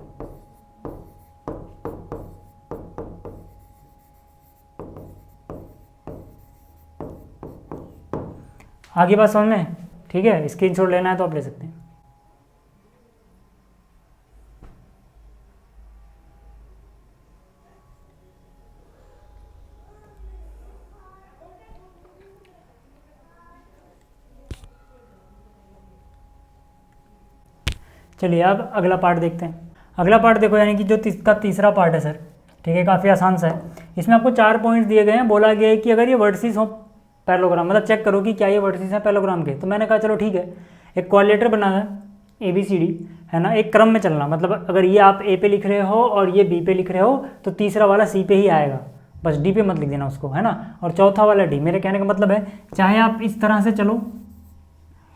आगे बात समझ में, ठीक है। स्क्रीनशॉट लेना है तो आप ले सकते हैं। चलिए अब अगला पार्ट देखते हैं। अगला पार्ट देखो, यानी कि जो इसका तीसरा पार्ट है सर, ठीक है, काफ़ी आसान सा है। इसमें आपको 4 पॉइंट्स दिए गए हैं, बोला गया है कि अगर ये वर्टिसेस हो पैरेललोग्राम, मतलब चेक करो कि क्या ये वर्टिसेस हैं पैरेललोग्राम के। तो मैंने कहा चलो ठीक है, एक क्वाड्रिलेटरल बनाना है ABCD, है ना, एक क्रम में चलना, मतलब अगर ये आप A पे लिख रहे हो और ये B पे लिख रहे हो तो तीसरा वाला C पे ही आएगा, बस D पे मत लिख देना उसको, है ना, और चौथा वाला D। मेरे कहने का मतलब है चाहे आप इस तरह से चलो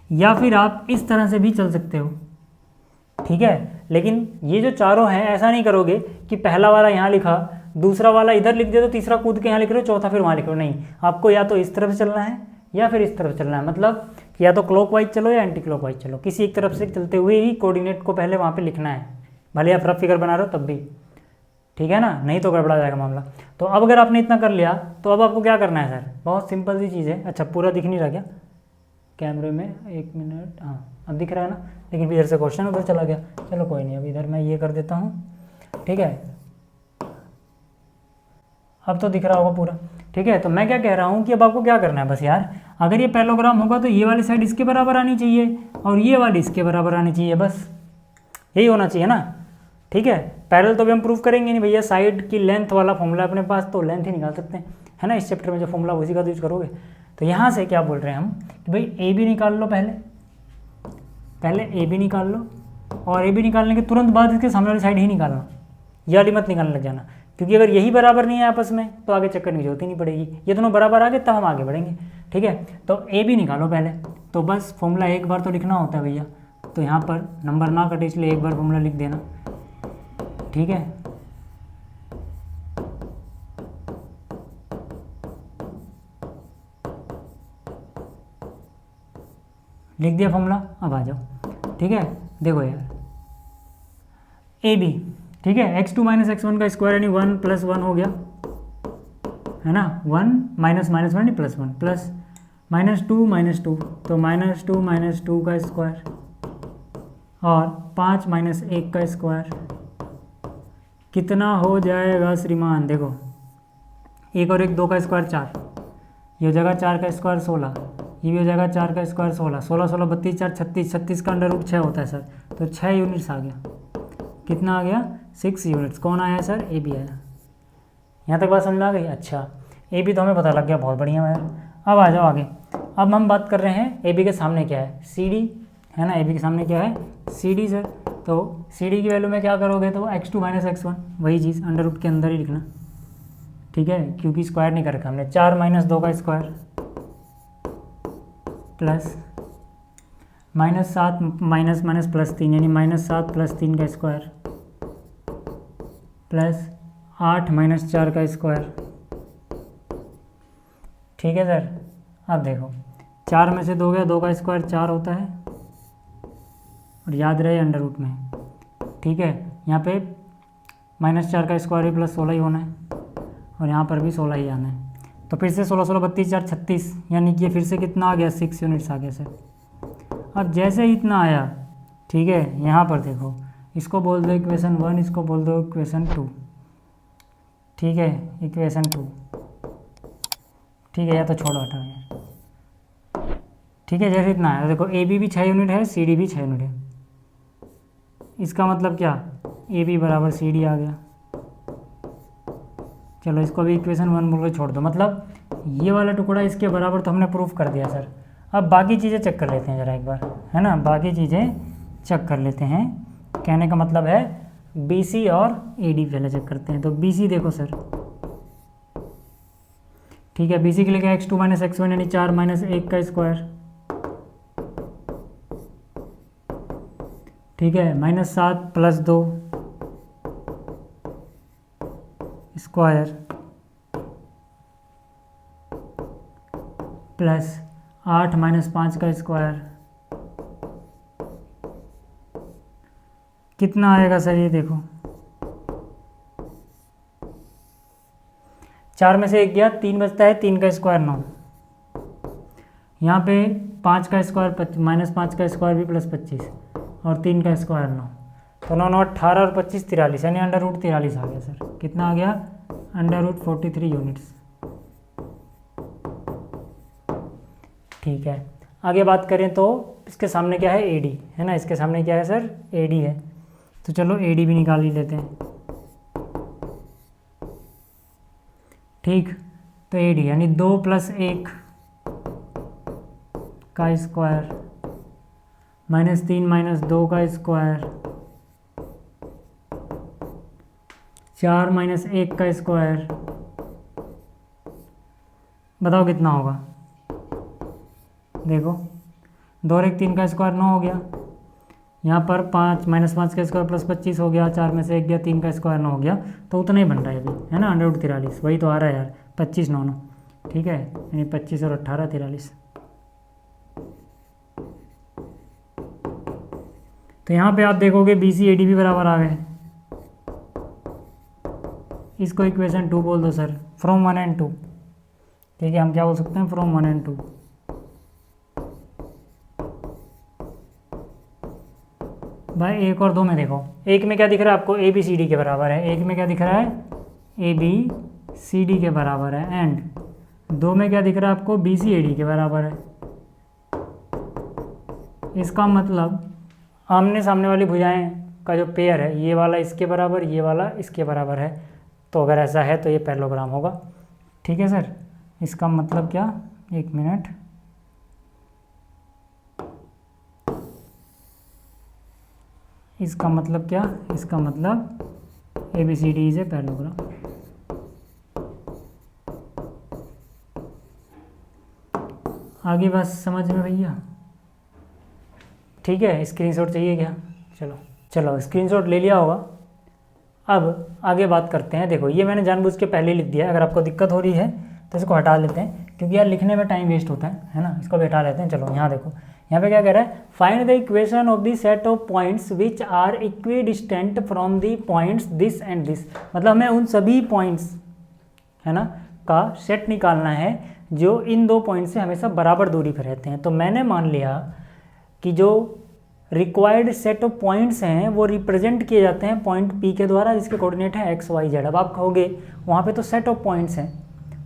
या फिर आप इस तरह से भी चल सकते हो, ठीक है। लेकिन ये जो चारों हैं ऐसा नहीं करोगे कि पहला वाला यहाँ लिखा, दूसरा वाला इधर लिख दिया तो तीसरा कूद के यहाँ लिख रहे हो, चौथा फिर वहाँ लिख रहे हो, नहीं। आपको या तो इस तरफ से चलना है या फिर इस तरफ चलना है, मतलब या तो क्लॉकवाइज चलो या एंटी क्लॉकवाइज चलो, किसी एक तरफ से चलते हुए ही कोऑर्डिनेट को पहले वहाँ पे लिखना है, भले आप रफ फिगर बना रहे हो तब भी। ठीक है ना, नहीं तो गड़बड़ा जाएगा मामला। तो अब अगर आपने इतना कर लिया तो अब आपको क्या करना है सर, बहुत सिंपल सी चीज़ है। अच्छा पूरा दिख नहीं रहा क्या कैमरे में, 1 मिनट, हाँ अब दिख रहा है ना, लेकिन इधर से क्वेश्चन उधर चला गया। चलो कोई नहीं, अब इधर मैं ये कर देता हूँ, ठीक है, अब तो दिख रहा होगा पूरा। ठीक है, तो मैं क्या कह रहा हूँ कि अब आपको क्या करना है बस यार, अगर ये पैरेललोग्राम होगा तो ये वाली साइड इसके बराबर आनी चाहिए और ये वाली इसके बराबर आनी चाहिए, बस यही होना चाहिए ना। ठीक है, पैरेलल तो अभी हम प्रूव करेंगे नहीं भैया, साइड की लेंथ वाला फॉर्मूला अपने पास, तो लेंथ ही निकाल सकते हैं, है ना, इस चैप्टर में जो फॉर्मूला उसी का यूज करोगे। तो यहाँ से क्या बोल रहे हैं हम कि भाई ए बी निकाल लो, पहले ए बी निकाल लो, और ए बी निकालने के तुरंत बाद इसके सामने वाली साइड ही निकालना, ये वाली मत निकालने लग जाना, क्योंकि अगर यही बराबर नहीं है आपस में तो आगे चक्कर की जरूरत ही नहीं पड़ेगी, ये दोनों बराबर आ गए तब हम आगे बढ़ेंगे। ठीक है, तो ए बी निकालो पहले, तो बस फॉर्मूला एक बार तो लिखना होता है भैया, तो यहाँ पर नंबर ना कटे इसलिए एक बार फॉर्मूला लिख देना। ठीक है, लिख दिया फॉर्मूला, अब आ जाओ। ठीक है, देखो यार ए बी, ठीक है, x2 माइनस x1 का स्क्वायर यानी 1 प्लस 1 हो गया, है ना, 1 माइनस माइनस 1 प्लस 1 प्लस -2 तो -2 का स्क्वायर और 5 माइनस 1 का स्क्वायर कितना हो जाएगा श्रीमान, देखो 1 और 1 2 का स्क्वायर 4, ये हो जाएगा 4 का स्क्वायर 16, ये भी हो जाएगा 4 का स्क्वायर 16, 16 16 32 4 36, 36 का अंडर रूट 6 होता है सर, तो 6 यूनिट्स आ गया, कितना आ गया 6 यूनिट्स। कौन आया सर, ए बी आया। यहाँ तक बात समझ में आ गई। अच्छा ए बी तो हमें पता लग गया, बहुत बढ़िया यार। अब आ जाओ आगे, अब हम बात कर रहे हैं ए बी के सामने क्या है, सी डी, है ना, ए बी के सामने क्या है, सी डी सर। तो सी डी की वैल्यू में क्या करोगे, तो x2 माइनस x1, वही चीज़ अंडर रूट के अंदर ही लिखना। ठीक है, क्योंकि स्क्वायर नहीं कर रखा हमने, 4 माइनस 2 का square plus -7 minus minus plus 3 यानी -7 प्लस 3 का स्क्वायर प्लस 8 माइनस 4 का स्क्वायर। ठीक है सर, अब देखो 4 में से 2 गया, 2 का स्क्वायर 4 होता है, और याद रहे अंडर रूट में। ठीक है, यहाँ पे -4 का स्क्वायर भी प्लस 16 ही होना है, और यहाँ पर भी 16 ही आना है, तो फिर से 16 16 32 4 36, यानी कि फिर से कितना आ गया, 6 यूनिट्स आ गया सर। अब जैसे ही इतना आया, ठीक है, यहाँ पर देखो इसको बोल दो इक्वेशन 1, इसको बोल दो इक्वेशन 2, ठीक है, इक्वेशन 2, ठीक है, या तो छोड़ो हटाओ यार। ठीक है, जैसे इतना आया, देखो ए बी भी 6 यूनिट है, सी डी भी 6 यूनिट है, इसका मतलब क्या, ए बी बराबर सी डी आ गया। चलो इसको भी इक्वेशन 1 बोल के छोड़ दो, मतलब ये वाला टुकड़ा इसके बराबर तो हमने प्रूफ कर दिया सर। अब बाकी चीज़ें चेक कर लेते हैं ज़रा एक बार, है ना, बाकी चीज़ें चेक कर लेते हैं, कहने का मतलब है बी सी और ए डी पहले चेक करते हैं। तो बी सी देखो सर, ठीक है, बी सी के लिए क्या, x2 माइनस x1 यानी 4 माइनस 1 का स्क्वायर, ठीक है, -7 प्लस 2 स्क्वायर प्लस 8 माइनस 5 का स्क्वायर, कितना आएगा सर, ये देखो 4 में से 1 गया, 3 बचता है, 3 का स्क्वायर 9, यहाँ पे 5 का स्क्वायर -5 का स्क्वायर भी प्लस 25 और 3 का स्क्वायर 9, तो 9 9 18 और 25 43, यानी अंडर रूट 43 आ गया सर। कितना आ गया, अंडर रूट 43 यूनिट्स। ठीक है, आगे बात करें तो इसके सामने क्या है, ए डी, है ना, इसके सामने क्या है सर, ए डी है, तो चलो ए डी भी निकाल ही लेते हैं। ठीक, तो ए डी यानी 2 प्लस 1 का स्क्वायर -3 माइनस 2 का स्क्वायर 4 माइनस 1 का स्क्वायर, बताओ कितना होगा, देखो 2 और 1 3 का स्क्वायर 9 हो गया, यहाँ पर 5 माइनस 5 का स्क्वायर प्लस 25 हो गया, 4 में से 1 गया, 3 का स्क्वायर 9 हो गया, तो उतना ही बन रहा है अभी, है ना, अंडर रूट 43, वही तो आ रहा है यार, 25 9 9, ठीक है, यानी 25 और 18 43। तो यहाँ पे आप देखोगे बी सी ए डी भी बराबर आ गए, इसको इक्वेशन 2 बोल दो सर, फ्रॉम 1 एंड 2। ठीक है, हम क्या बोल सकते हैं, फ्रॉम 1 एंड 2। भाई 1 और 2 में देखो, 1 में क्या दिख रहा है आपको, ए बी सी डी के बराबर है। 1 में क्या दिख रहा है, ए बी सी डी के बराबर है। एंड 2 में क्या दिख रहा है आपको, बी सी ए डी के बराबर है। इसका मतलब आमने सामने वाली भुजाएं का जो पेयर है, ये वाला इसके बराबर, ये वाला इसके बराबर है। तो अगर ऐसा है तो ये पैरेललोग्राम होगा। ठीक है सर, इसका मतलब क्या, 1 मिनट, इसका मतलब क्या, इसका मतलब A B C D is a parallelogram. आगे बात समझ में भैया? ठीक है, स्क्रीनशॉट चाहिए क्या? चलो स्क्रीनशॉट ले लिया होगा। अब आगे बात करते हैं। देखो ये मैंने जानबूझ के पहले लिख दिया है, अगर आपको दिक्कत हो रही है तो इसको हटा लेते हैं, क्योंकि यार लिखने में टाइम वेस्ट होता है ना। इसको भी हटा लेते हैं। चलो यहाँ देखो, यहाँ पे क्या कह रहा है, find the equation of the set of points which are equidistant from the points this and this. मतलब हमें उन सभी पॉइंट्स है ना का सेट निकालना है जो इन दो पॉइंट से हमेशा बराबर दूरी पर रहते हैं। तो मैंने मान लिया कि जो रिक्वायर्ड सेट ऑफ पॉइंट्स हैं वो रिप्रेजेंट किए जाते हैं पॉइंट पी के द्वारा, जिसके कोऑर्डिनेट है एक्स वाई जेड। अब आप कहोगे वहाँ पे तो सेट ऑफ पॉइंट्स हैं,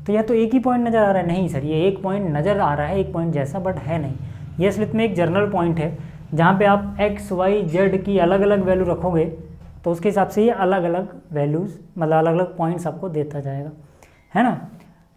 तो यह तो एक ही पॉइंट नज़र आ रहा है। नहीं सर, ये एक पॉइंट नज़र आ रहा है, एक पॉइंट जैसा, बट है नहीं। ये असलियत में एक जर्नल पॉइंट है, जहाँ पे आप एक्स वाई जेड की अलग अलग वैल्यू रखोगे तो उसके हिसाब से ये अलग अलग वैल्यूज़, मतलब अलग अलग पॉइंट्स आपको देता जाएगा, है ना।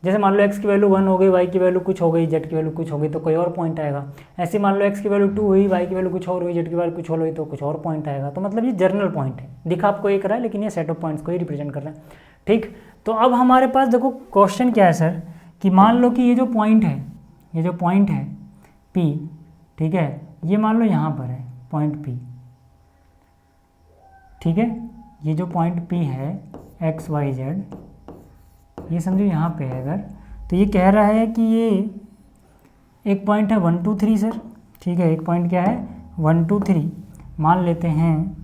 जैसे मान लो x की वैल्यू 1 हो गई, y की वैल्यू कुछ हो गई, z की वैल्यू कुछ हो गई तो कोई और पॉइंट आएगा। ऐसे मान लो x की वैल्यू 2 हुई, y की वैल्यू कुछ और हुई, z की वैल्यू कुछ और हुई तो कुछ और पॉइंट आएगा। तो मतलब ये जर्नल पॉइंट है, दिखा आपको एक रहा है लेकिन ये सेट ऑफ पॉइंट्स को ही रिप्रेजेंट कर रहा है। ठीक, तो अब हमारे पास देखो क्वेश्चन क्या है सर, कि मान लो कि ये जो पॉइंट है, ये जो पॉइंट है P, ठीक है, ये मान लो यहाँ पर है पॉइंट P। ठीक है, ये जो पॉइंट P है एक्स वाई जेड, ये समझो यहाँ पे है अगर, तो ये कह रहा है कि ये एक पॉइंट है 1 2 3 सर। ठीक है, एक पॉइंट क्या है 1 2 3 मान लेते हैं।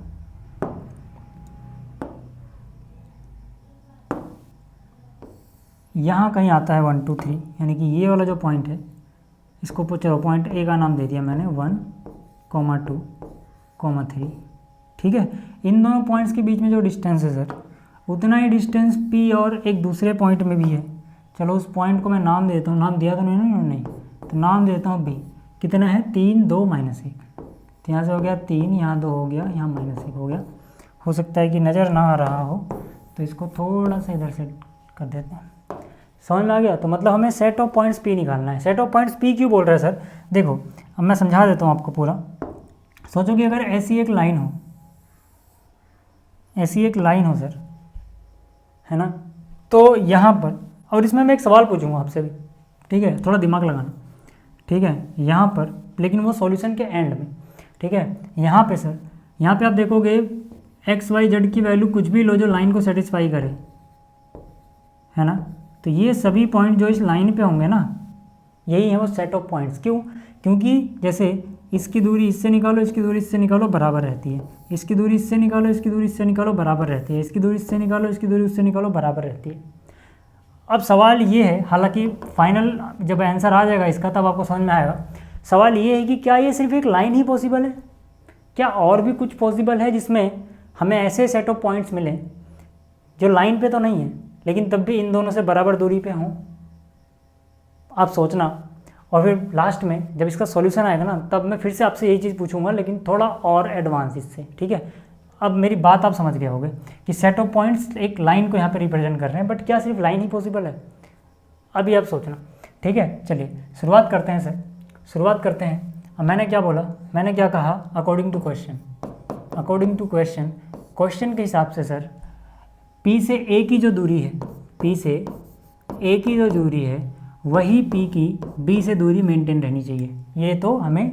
यहाँ कहीं आता है 1 2 3, यानी कि ये वाला जो पॉइंट है इसको चलो पॉइंट ए का नाम दे दिया मैंने 1, 2, 3। ठीक है, इन दोनों पॉइंट्स के बीच में जो डिस्टेंस है सर, उतना ही डिस्टेंस P और एक दूसरे पॉइंट में भी है। चलो उस पॉइंट को मैं नाम देता हूँ, नाम दिया तो नहीं, तो नाम देता हूँ B। कितना है 3 2 -1, तो यहाँ से हो गया 3, यहाँ 2 हो गया, यहाँ -1 हो गया। हो सकता है कि नज़र ना आ रहा हो तो इसको थोड़ा सा इधर से कर देते हैं। समझ में आ गया? तो मतलब हमें सेट ऑफ पॉइंट्स P निकालना है। सेट ऑफ पॉइंट्स P क्यों बोल रहा है सर? देखो अब मैं समझा देता हूँ आपको पूरा। सोचो कि अगर ऐसी एक लाइन हो, ऐसी एक लाइन हो सर, है ना, तो यहाँ पर, और इसमें मैं एक सवाल पूछूंगा आपसे भी, ठीक है, थोड़ा दिमाग लगाना। ठीक है, यहाँ पर, लेकिन वो सॉल्यूशन के एंड में। ठीक है, यहाँ पे सर, यहाँ पे आप देखोगे एक्स वाई जेड की वैल्यू कुछ भी लो जो लाइन को सेटिस्फाई करे, है ना, तो ये सभी पॉइंट जो इस लाइन पे होंगे ना, यही है वो सेट ऑफ पॉइंट्स। क्यों? क्योंकि जैसे इसकी दूरी इससे निकालो, इसकी दूरी इससे निकालो, बराबर रहती है। इसकी दूरी इससे निकालो, इसकी दूरी इससे निकालो, बराबर रहती है। इसकी दूरी इससे निकालो, इसकी दूरी उससे निकालो, बराबर रहती है। अब सवाल ये है, हालांकि फाइनल जब आंसर आ जाएगा इसका तब आपको समझ में आएगा। सवाल ये है कि क्या ये सिर्फ एक लाइन ही पॉसिबल है, क्या और भी कुछ पॉसिबल है जिसमें हमें ऐसे सेट ऑफ पॉइंट्स मिलें जो लाइन पे तो नहीं है लेकिन तब भी इन दोनों से बराबर दूरी पे हों? आप सोचना, और फिर लास्ट में जब इसका सॉल्यूशन आएगा ना तब मैं फिर से आपसे यही चीज़ पूछूंगा, लेकिन थोड़ा और एडवांस इससे। ठीक है, अब मेरी बात आप समझ गए होंगे कि सेट ऑफ पॉइंट्स एक लाइन को यहाँ पे रिप्रेजेंट कर रहे हैं, बट क्या सिर्फ लाइन ही पॉसिबल है? अभी आप सोचना। ठीक है, चलिए शुरुआत करते हैं सर, शुरुआत करते हैं। अब मैंने क्या बोला, मैंने क्या कहा, according to question, according to question, question के हिसाब से सर P से A की जो दूरी है, P से A की जो दूरी है वही P की B से दूरी मेंटेन रहनी चाहिए। ये तो हमें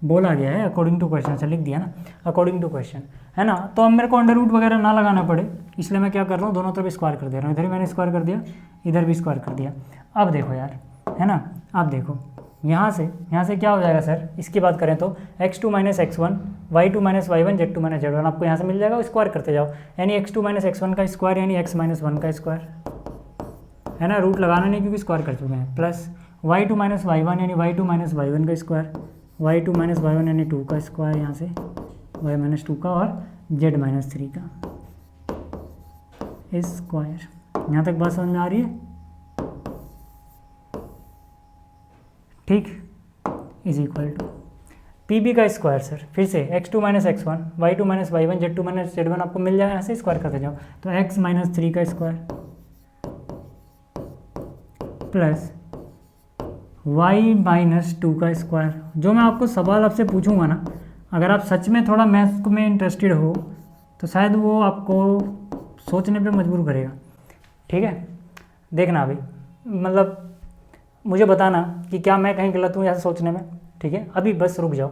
बोला गया है अकॉर्डिंग टू क्वेश्चन से, लिख दिया ना अकॉर्डिंग टू क्वेश्चन, है ना। तो अब मेरे को अंडर रूट वगैरह ना लगाना पड़े, इसलिए मैं क्या कर रहा हूँ, दोनों तरफ स्क्वायर कर दे रहा हूँ। इधर भी मैंने स्क्वायर कर दिया, इधर भी स्क्वायर कर दिया। अब देखो यार, है ना, अब देखो यहाँ से क्या हो जाएगा सर, इसकी बात करें तो x2 minus x1 y2 minus y1 z2 minus z1 आपको यहाँ से मिल जाएगा, स्क्वायर करते जाओ, यानी x2 माइनस x1 का स्क्वायर यानी x माइनस 1 का स्क्वायर, है ना, रूट लगाना नहीं क्योंकि स्क्वायर कर चुके हैं, प्लस y2 माइनस y1 यानी y2 माइनस y1 का स्क्वायर, y2 माइनस y1 यानी 2 का स्क्वायर यहाँ से y माइनस 2 का, और z माइनस 3 का स्क्वायर। यहाँ तक बात समझ में आ रही है? ठीक, is equal to P B का स्क्वायर सर, फिर से x2 minus x1 y2 minus y1 z2 minus z1 आपको मिल जाएगा, यहाँ से स्क्वायर करते जाओ, तो x माइनस 3 का स्क्वायर प्लस y माइनस 2 का स्क्वायर। जो मैं आपको सवाल आपसे पूछूंगा ना, अगर आप सच में थोड़ा मैथ्स में इंटरेस्टेड हो तो शायद वो आपको सोचने पे मजबूर करेगा। ठीक है, देखना अभी, मतलब मुझे बताना कि क्या मैं कहीं गलत हूँ ऐसा सोचने में। ठीक है, अभी बस रुक जाओ।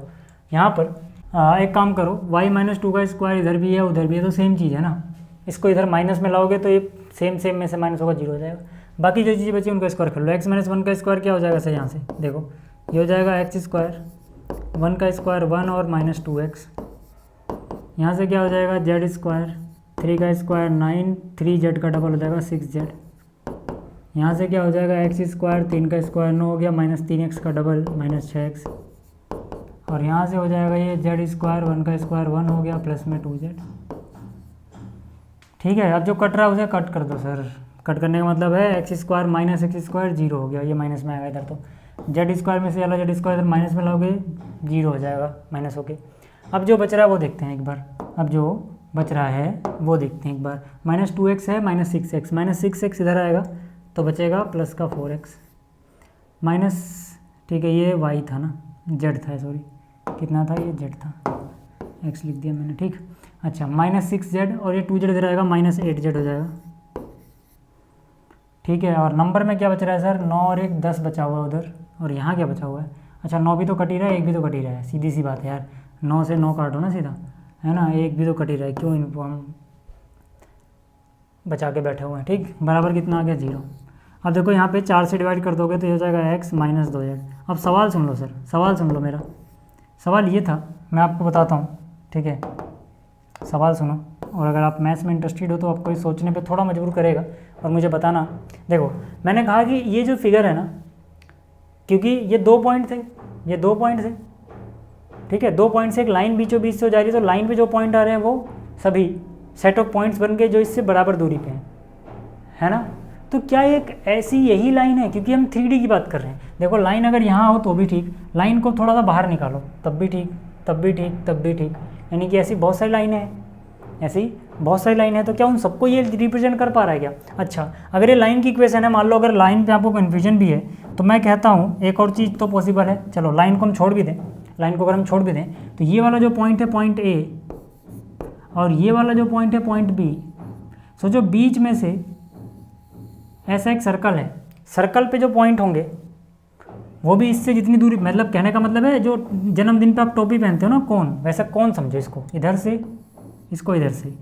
यहाँ पर एक काम करो, y माइनस 2 का स्क्वायर इधर भी है उधर भी है तो सेम चीज़ है ना, इसको इधर माइनस में लाओगे तो ये सेम में से माइनस होगा, 0 हो जाएगा। बाकी जो चीज़ें बची उनका स्क्वायर कर लो। x माइनस 1 का स्क्वायर क्या हो जाएगा सर, यहाँ से देखो ये हो जाएगा x स्क्वायर, 1 का स्क्वायर 1 और माइनस 2x, यहाँ से क्या हो जाएगा z स्क्वायर, 3 का स्क्वायर 9, 3z का डबल हो जाएगा 6z, यहाँ से क्या हो जाएगा x स्क्वायर, 3 का स्क्वायर 9 हो गया, माइनस 3x का डबल माइनस 6x, और यहाँ से हो जाएगा ये z स्क्वायर, 1 का स्क्वायर 1 हो गया प्लस में 2z। ठीक है, अब जो कट रहा है उसे कट कर दो सर, कट करने का मतलब है x square minus x square 0 हो गया, ये माइनस में आएगा इधर, तो z स्क्वायर में से वाला z स्क्वायर इधर माइनस में लाओगे 0 हो जाएगा माइनस होके। अब जो बच रहा है वो देखते हैं एक बार, अब जो बच रहा है वो देखते हैं एक बार, माइनस 2x है माइनस 6x, माइनस 6x इधर आएगा तो बचेगा प्लस का 4x माइनस, ठीक है ये y था ना, z था सॉरी, कितना था ये z था, x लिख दिया मैंने। ठीक, अच्छा माइनस 6z और ये 2z इधर आएगा, माइनस 8z हो जाएगा। ठीक है, और नंबर में क्या बच रहा है सर, 9 और 1 10 बचा हुआ है उधर, और यहाँ क्या बचा हुआ है, अच्छा 9 भी तो कट ही रहा है, 1 भी तो कट ही रहा है, सीधी सी बात है यार, 9 से 9 काटो ना सीधा, है ना, 1 भी तो कट ही रहा है, क्यों इन्फॉर्म बचा के बैठे हुए हैं। ठीक, बराबर कितना आ गया 0। अब देखो यहाँ पे 4 से डिवाइड कर दोगे तो ये हो जाएगा x माइनस 2z। अब सवाल सुन लो सर, सवाल सुन लो, मेरा सवाल ये था, मैं आपको बताता हूँ। ठीक है, सवाल सुनो, और अगर आप मैथ्स में इंटरेस्टेड हो तो आपको ये सोचने पे थोड़ा मजबूर करेगा, और मुझे बताना। देखो मैंने कहा कि ये जो फिगर है ना, क्योंकि ये 2 पॉइंट थे, ये 2 पॉइंट थे, ठीक है, 2 पॉइंट से एक लाइन बीचों बीच से हो जा रही है, तो लाइन पे जो पॉइंट आ रहे हैं वो सभी सेट ऑफ पॉइंट्स बन के जो इससे बराबर दूरी पे हैं, है ना। तो क्या एक ऐसी यही लाइन है, क्योंकि हम 3D की बात कर रहे हैं। देखो लाइन अगर यहाँ हो तो भी ठीक, लाइन को थोड़ा सा बाहर निकालो तब भी ठीक, तब भी ठीक, तब भी ठीक, यानी कि ऐसी बहुत सारी लाइनें हैं, ऐसी बहुत सारी लाइन है। तो क्या उन सबको ये रिप्रेजेंट कर पा रहा है क्या? अच्छा, अगर ये लाइन की इक्वेशन है, मान लो अगर लाइन पे आपको कन्फ्यूजन भी है, तो मैं कहता हूँ एक और चीज़ तो पॉसिबल है। चलो लाइन को हम छोड़ भी दें, लाइन को अगर हम छोड़ भी दें तो ये वाला जो पॉइंट है पॉइंट ए, और ये वाला जो पॉइंट है पॉइंट बी, सो जो बीच में से ऐसा एक सर्कल है, सर्कल पे जो पॉइंट होंगे वो भी इससे जितनी दूरी, मतलब कहने का मतलब है जो जन्मदिन पे आप टोपी पहनते हो ना, कौन, वैसा कौन समझो इसको, इधर से इसको इधर से।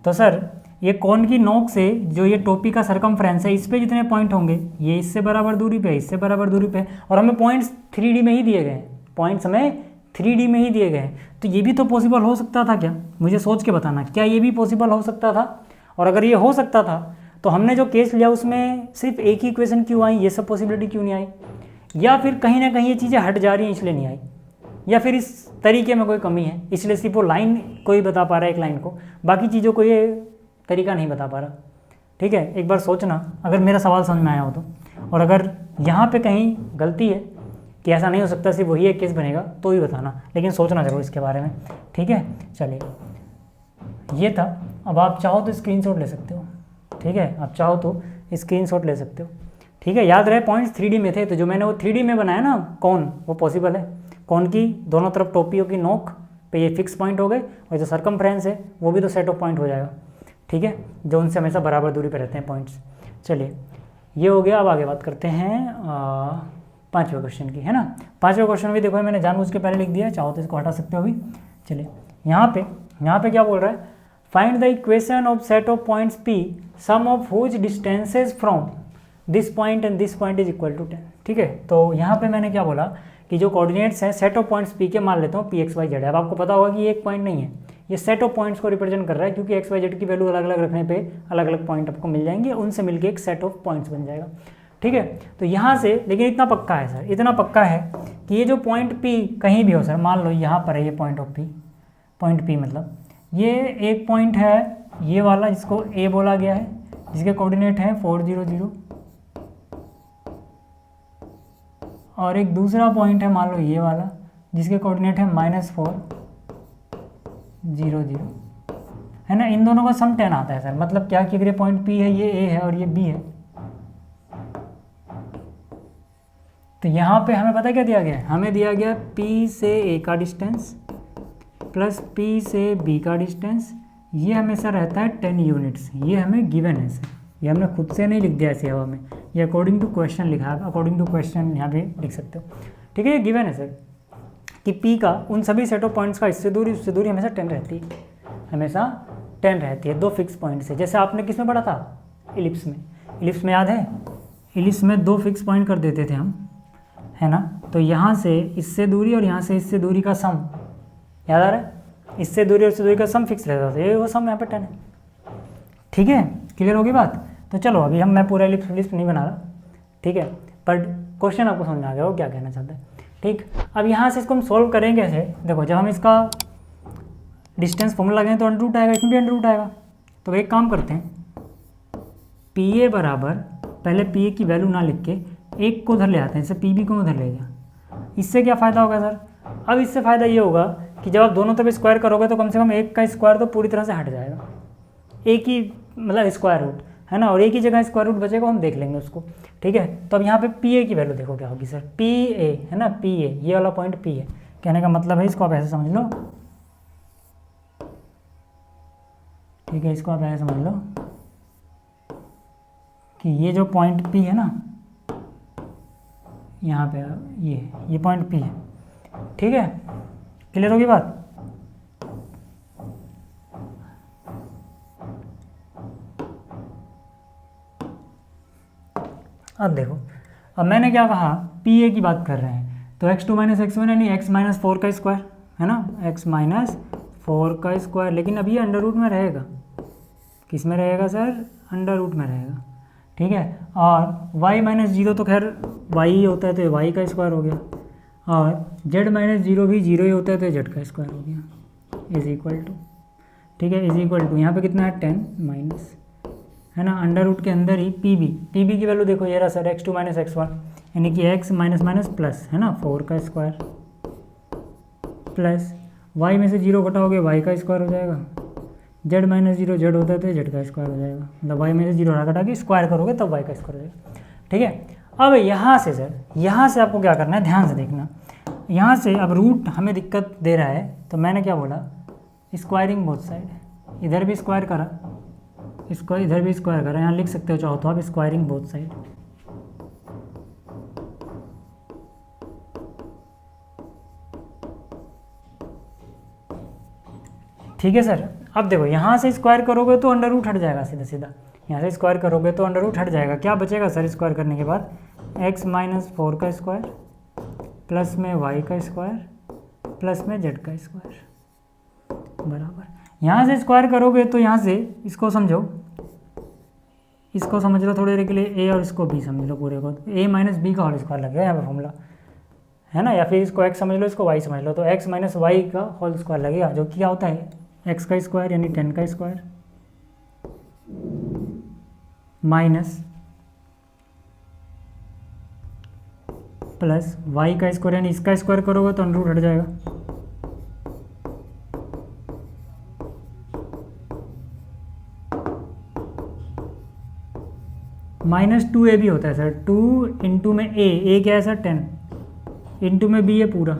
तो सर ये कौन की नोक से जो ये टोपी का सरकमफ्रेंस है, इस पे जितने पॉइंट होंगे ये इससे बराबर दूरी पे, इससे बराबर दूरी पे, और हमें पॉइंट्स 3D में ही दिए गए हैं, पॉइंट्स हमें 3D में ही दिए गए हैं। तो ये भी तो पॉसिबल हो सकता था क्या? मुझे सोच के बताना, क्या ये भी पॉसिबल हो सकता था? और अगर ये हो सकता था तो हमने जो केस लिया उसमें सिर्फ एक ही इक्वेशन क्यों आई, ये सब पॉसिबिलिटी क्यों नहीं आई? या फिर कहीं ना कहीं ये चीज़ें हट जा रही हैं इसलिए नहीं आई, या फिर इस तरीके में कोई कमी है इसलिए सिर्फ वो लाइन को ही बता पा रहा है, एक लाइन को, बाकी चीज़ों को ये तरीका नहीं बता पा रहा। ठीक है, एक बार सोचना अगर मेरा सवाल समझ में आया हो तो, और अगर यहाँ पे कहीं गलती है कि ऐसा नहीं हो सकता सिर्फ वही एक केस बनेगा तो ही बताना, लेकिन सोचना जरूर इसके बारे में। ठीक है, चलिए ये था। अब आप चाहो तो स्क्रीनशॉट ले सकते हो, ठीक है, आप चाहो तो स्क्रीनशॉट ले सकते हो। ठीक है, याद रहे पॉइंट्स 3D में थे, तो जो मैंने वो 3D में बनाया ना कौन, वो पॉसिबल है। कौन की दोनों तरफ टोपियों की नोक पे ये फिक्स पॉइंट हो गए, और जो सरकमफ्रेंस है वो भी तो सेट ऑफ पॉइंट हो जाएगा। ठीक है, जो उनसे हमेशा बराबर दूरी पे रहते हैं पॉइंट्स। चलिए ये हो गया। अब आगे बात करते हैं 5वें क्वेश्चन की, है ना। 5वें क्वेश्चन भी देखो मैंने जानबूझ के पहले लिख दिया है, चाहो तो इसको हटा सकते हो अभी। चलिए यहाँ पे क्या बोल रहा है, find the equation of set of points P, sum of whose distances from this point and this point is equal to 10। ठीक है, तो यहाँ पे मैंने क्या बोला कि जो कोऑर्डिनेट्स हैं सेट ऑफ पॉइंट्स पी के मान लेता हूँ पी एक्स वाई जेड है। अब आपको पता होगा कि ये एक पॉइंट नहीं है, ये सेट ऑफ पॉइंट्स को रिप्रेजेंट कर रहा है, क्योंकि एक्स वाई जेड की वैल्यू अलग अलग रखने पे अलग अलग पॉइंट आपको मिल जाएंगे, उनसे मिलकर एक सेट ऑफ पॉइंट्स बन जाएगा। ठीक है, तो यहाँ से लेकिन इतना पक्का है सर, इतना पक्का है कि ये जो पॉइंट पी कहीं भी हो सर, मान लो यहाँ पर है ये point of P, point P मतलब ये एक पॉइंट है ये वाला जिसको ए बोला गया है, जिसके कोऑर्डिनेट है 4 0 0, और एक दूसरा पॉइंट है मान लो ये वाला जिसके कोऑर्डिनेट है -4 0 0, है ना। इन दोनों का सम 10 आता है सर। मतलब क्या कि अगर ये पॉइंट पी है, ये ए है और ये बी है, तो यहाँ पे हमें पता क्या दिया गया है, हमें दिया गया पी से ए का डिस्टेंस प्लस पी से बी का डिस्टेंस, ये हमेशा रहता है 10 यूनिट्स। ये हमें गिवन है सर, ये हमने खुद से नहीं लिख दिया ऐसे हवा में, ये अकॉर्डिंग टू क्वेश्चन लिखा है, अकॉर्डिंग टू क्वेश्चन यहाँ पे लिख सकते हो। ठीक है, ये गिवन है सर कि पी का उन सभी सेट ऑफ पॉइंट्स का इससे दूरी हमेशा 10 रहती है, हमेशा 10 रहती है, 2 फिक्स पॉइंट से। जैसे आपने किस में पढ़ा था, इलिप्स में, इलिप्स में याद है, इलिप्स में 2 फिक्स पॉइंट कर देते थे हम, है ना। तो यहाँ से इससे दूरी और यहाँ से इससे दूरी का सम याद आ रहा है, इससे दूरी और इससे दूरी का सम फिक्स रहता था, ये वो सम यहाँ पे 10 है। ठीक है, क्लियर होगी बात। तो चलो अभी मैं पूरा लिस्ट नहीं बना रहा, ठीक है, पर क्वेश्चन आपको समझ में आ गया वो क्या कहना चाहता है। ठीक, अब यहाँ से इसको हम सोल्व करेंगे कैसे। देखो जब हम इसका डिस्टेंस फॉर्मूला लगाएं तो अंडर रूट आएगा, इसमें भी अंडर रूट आएगा। तो एक काम करते हैं, पी ए बराबर, पहले पी ए की वैल्यू ना लिख के एक को उधर ले आते हैं, जैसे पी बी को उधर ले गया। इससे क्या फ़ायदा होगा सर, अब इससे फ़ायदा ये होगा कि जब आप दोनों तरफ स्क्वायर करोगे तो कम से कम एक का स्क्वायर तो पूरी तरह से हट जाएगा, एक ही मतलब स्क्वायर रूट, है ना, और एक ही जगह स्क्वायर रूट बचेगा, हम देख लेंगे उसको। ठीक है, तो अब यहाँ पे पी ए की वैल्यू देखो क्या होगी सर, पी ए है ना, पी ए ये वाला पॉइंट पी है, कहने का मतलब है इसको आप ऐसे समझ लो। ठीक है, इसको आप ऐसे समझ लो कि ये जो पॉइंट पी है ना, यहाँ पे ये पॉइंट पी है। ठीक है, क्लियर होगी बात। अब देखो, अब मैंने क्या कहा, पी ए की बात कर रहे हैं, तो x2 - x1 यानी x - 4 का स्क्वायर, है ना, x - 4 का स्क्वायर। लेकिन अब ये अंडर रूट में रहेगा, किस में रहेगा सर, अंडर रूट में रहेगा। ठीक है, और y - 0 तो खैर y ही होता है, तो y का स्क्वायर हो गया, और z - 0 भी 0 ही होता है, तो z का स्क्वायर हो गया, इज इक्वल टू, ठीक है, इज इक्वल टू यहाँ पे कितना है 10 माइनस, है ना, अंडर रूट के अंदर ही पी बी की वैल्यू देखो, ये रहा सर x2 - x1 यानी कि x माइनस माइनस प्लस, है ना, 4 का स्क्वायर प्लस y में से 0 घटाओगे y का स्क्वायर हो जाएगा, z - 0 z होता है तो z का स्क्वायर हो जाएगा, मतलब y में से 0 घटा के स्क्वायर करोगे तब y का स्क्वायर हो जाएगा। ठीक है, अब यहाँ से सर, यहाँ से आपको क्या करना है, ध्यान से देखना, यहाँ से अब रूट हमें दिक्कत दे रहा है, तो मैंने क्या बोला, स्क्वायरिंग बोथ साइड, इधर भी स्क्वायर करा, इसको इधर भी स्क्वायर करा, यहाँ लिख सकते हो चाहो तो आप स्क्वायरिंग बोथ साइड। ठीक है सर, अब देखो यहाँ से स्क्वायर करोगे तो अंडर रूट हट जाएगा, सीधा सीधा यहाँ से स्क्वायर करोगे तो अंडर रूट हट जाएगा। क्या बचेगा सर स्क्वायर करने के बाद, x - 4 का स्क्वायर प्लस में y का स्क्वायर प्लस में z का स्क्वायर बराबर, यहाँ से स्क्वायर करोगे तो यहाँ से इसको समझो, इसको समझ लो थोड़ी देर के लिए, a और इसको b समझ लो पूरे को, a - b का होल स्क्वायर लगेगा यहाँ पर फॉर्मूला, है ना, या फिर इसको x समझ लो, इसको y समझ लो, तो x - y का होल स्क्वायर लगेगा, जो कि क्या होता है x का स्क्वायर यानी 10 का स्क्वायर माइनस प्लस y का स्क्वायर यानी इसका स्क्वायर करोगे तो अंडर रूट हट जाएगा, -2a भी होता है सर, 2 इंटू में a क्या है सर 10 इंटू में b है पूरा,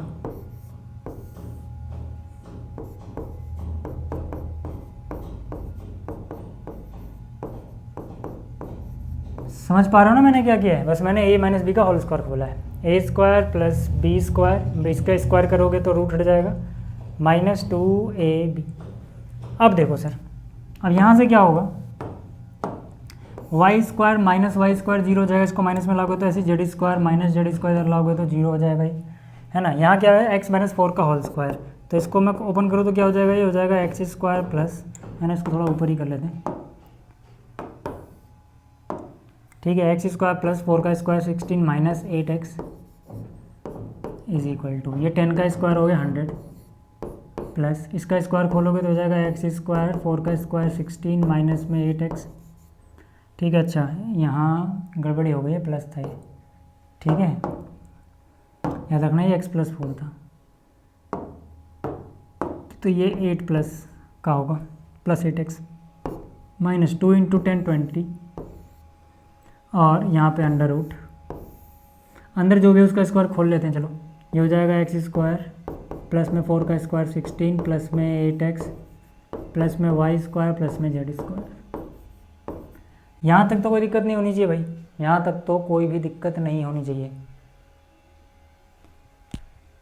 समझ पा रहा हूँ ना मैंने क्या किया है, बस मैंने a - b का होल स्क्वायर बोला है, a square plus b square, इसका स्क्वायर करोगे तो रूट हट जाएगा, -2ab। अब देखो सर, अब यहाँ से क्या होगा, Y square minus Y square zero हो जाएगा, इसको माइनस में लागोगे तो ऐसे Z square minus Z square इधर लागोगे तो जीरो हो जाएगा ये, है ना। यहाँ क्या है एक्स माइनस 4 का होल स्क्वायर, तो इसको मैं ओपन करूँ तो क्या हो जाएगा, ये हो जाएगा एक्स स्क्वायर प्लस, है ना, इसको थोड़ा ऊपर ही कर लेते हैं, ठीक है, एक्स स्क्वायर प्लस 4 का square 16 minus 8x is equal to, ये 10 का स्क्वायर हो गया 100 प्लस इसका स्क्वायर खोलोगे तो हो जाएगा एक्स स्क्वायर 4 का स्क्वायर 16 माइनस में 8x, ठीक है। अच्छा यहाँ गड़बड़ी हो गई है, प्लस था ये, ठीक है, याद रखना ये x प्लस 4 था, तो ये 8 प्लस का होगा प्लस 8x माइनस 2 इंटू 10 20, और यहाँ पे अंडर रूट, अंदर जो भी उसका स्क्वायर खोल लेते हैं, चलो ये हो जाएगा एक्स स्क्वायर प्लस में 4 का स्क्वायर 16 प्लस में 8x प्लस में वाई स्क्वायर प्लस में जेड स्क्वायर। यहाँ तक तो कोई दिक्कत नहीं होनी चाहिए भाई, यहाँ तक तो कोई भी दिक्कत नहीं होनी चाहिए,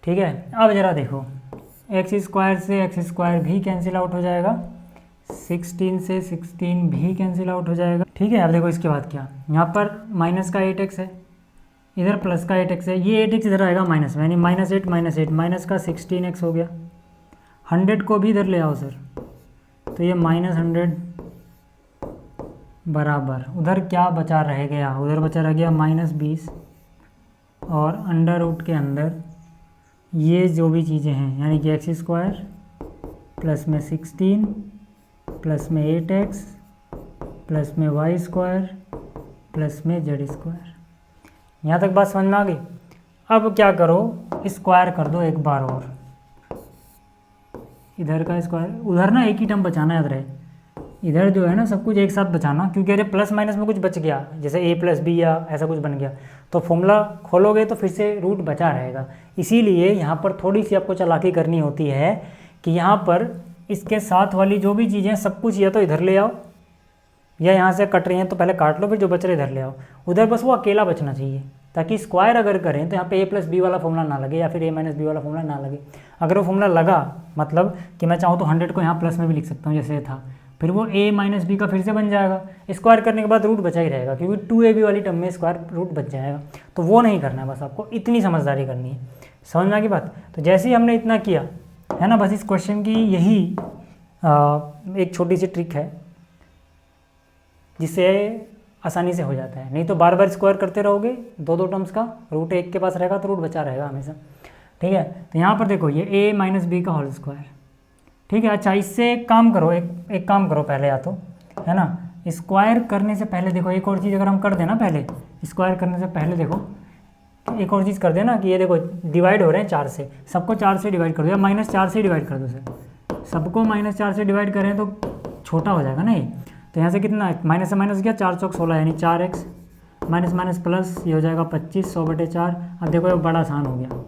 ठीक है। अब ज़रा देखो, एक्स स्क्वायर से एक्स स्क्वायर भी कैंसिल आउट हो जाएगा, 16 से 16 भी कैंसिल आउट हो जाएगा, ठीक है। अब देखो इसके बाद क्या, यहाँ पर माइनस का 8x है, इधर प्लस का 8x है, ये 8x इधर आएगा माइनस में, यानी माइनस 8 माइनस का 16x हो गया, 100 को भी इधर ले आओ सर, तो ये माइनस 100 बराबर, उधर क्या बचा रह गया, उधर बचा रह गया माइनस 20, और अंडर रूट के अंदर ये जो भी चीज़ें हैं, यानी कि एक्स स्क्वायर प्लस में 16 प्लस में 8x प्लस में वाई स्क्वायर प्लस में जेड स्क्वायर। यहाँ तक बात समझ में आ गई। अब क्या करो, स्क्वायर कर दो एक बार और, इधर का स्क्वायर, उधर ना एक ही टर्म बचाना याद रहे, इधर जो है ना सब कुछ एक साथ बचाना, क्योंकि अरे प्लस माइनस में कुछ बच गया, जैसे a प्लस बी या ऐसा कुछ बन गया, तो फॉर्मूला खोलोगे तो फिर से रूट बचा रहेगा। इसीलिए यहाँ पर थोड़ी सी आपको चालाकी करनी होती है कि यहाँ पर इसके साथ वाली जो भी चीज़ें सब कुछ या तो इधर ले आओ, या यहाँ से कट रही हैं तो पहले काट लो, फिर जो बच रहे इधर ले आओ, उधर बस वो अकेला बचना चाहिए, ताकि स्क्वायर अगर करें तो यहाँ पे a प्लस बी वाला फॉर्मूला ना लगे या फिर a माइनस बी वाला फॉर्मूला ना लगे। अगर वो फॉर्मूला लगा, मतलब कि मैं चाहूँ तो 100 को यहाँ प्लस में भी लिख सकता हूँ जैसे था, फिर वो a माइनस बी का फिर से बन जाएगा, स्क्वायर करने के बाद रूट बचा ही रहेगा, क्योंकि 2ab वाली टर्म में स्क्वायर रूट बच जाएगा। तो वो नहीं करना है, बस आपको इतनी समझदारी करनी है, समझ में आ गई बात। तो जैसे ही हमने इतना किया है ना, बस इस क्वेश्चन की यही एक छोटी सी ट्रिक है जिससे आसानी से हो जाता है, नहीं तो बार बार स्क्वायर करते रहोगे दो दो टर्म्स का, रूट एक के पास रहेगा तो रूट बचा रहेगा हमेशा, ठीक है। तो यहाँ पर देखो ये a माइनस बी का होल स्क्वायर, ठीक है। अच्छा इससे एक काम करो, एक काम करो पहले, या तो है ना, स्क्वायर करने से पहले देखो एक और चीज़ अगर हम कर देना, पहले स्क्वायर करने से पहले देखो एक और चीज़ कर देना कि ये देखो डिवाइड हो रहे हैं 4 से, सबको 4 से डिवाइड कर दो, या माइनस 4 से डिवाइड कर दो सर, सबको माइनस 4 से डिवाइड करें तो छोटा हो जाएगा ना ये। तो यहाँ से कितना माइनस से माइनस गया, 4 चौक 16 यानी 4x माइनस माइनस प्लस, ये हो जाएगा 25 100/4। अब देखो ये बड़ा आसान हो गया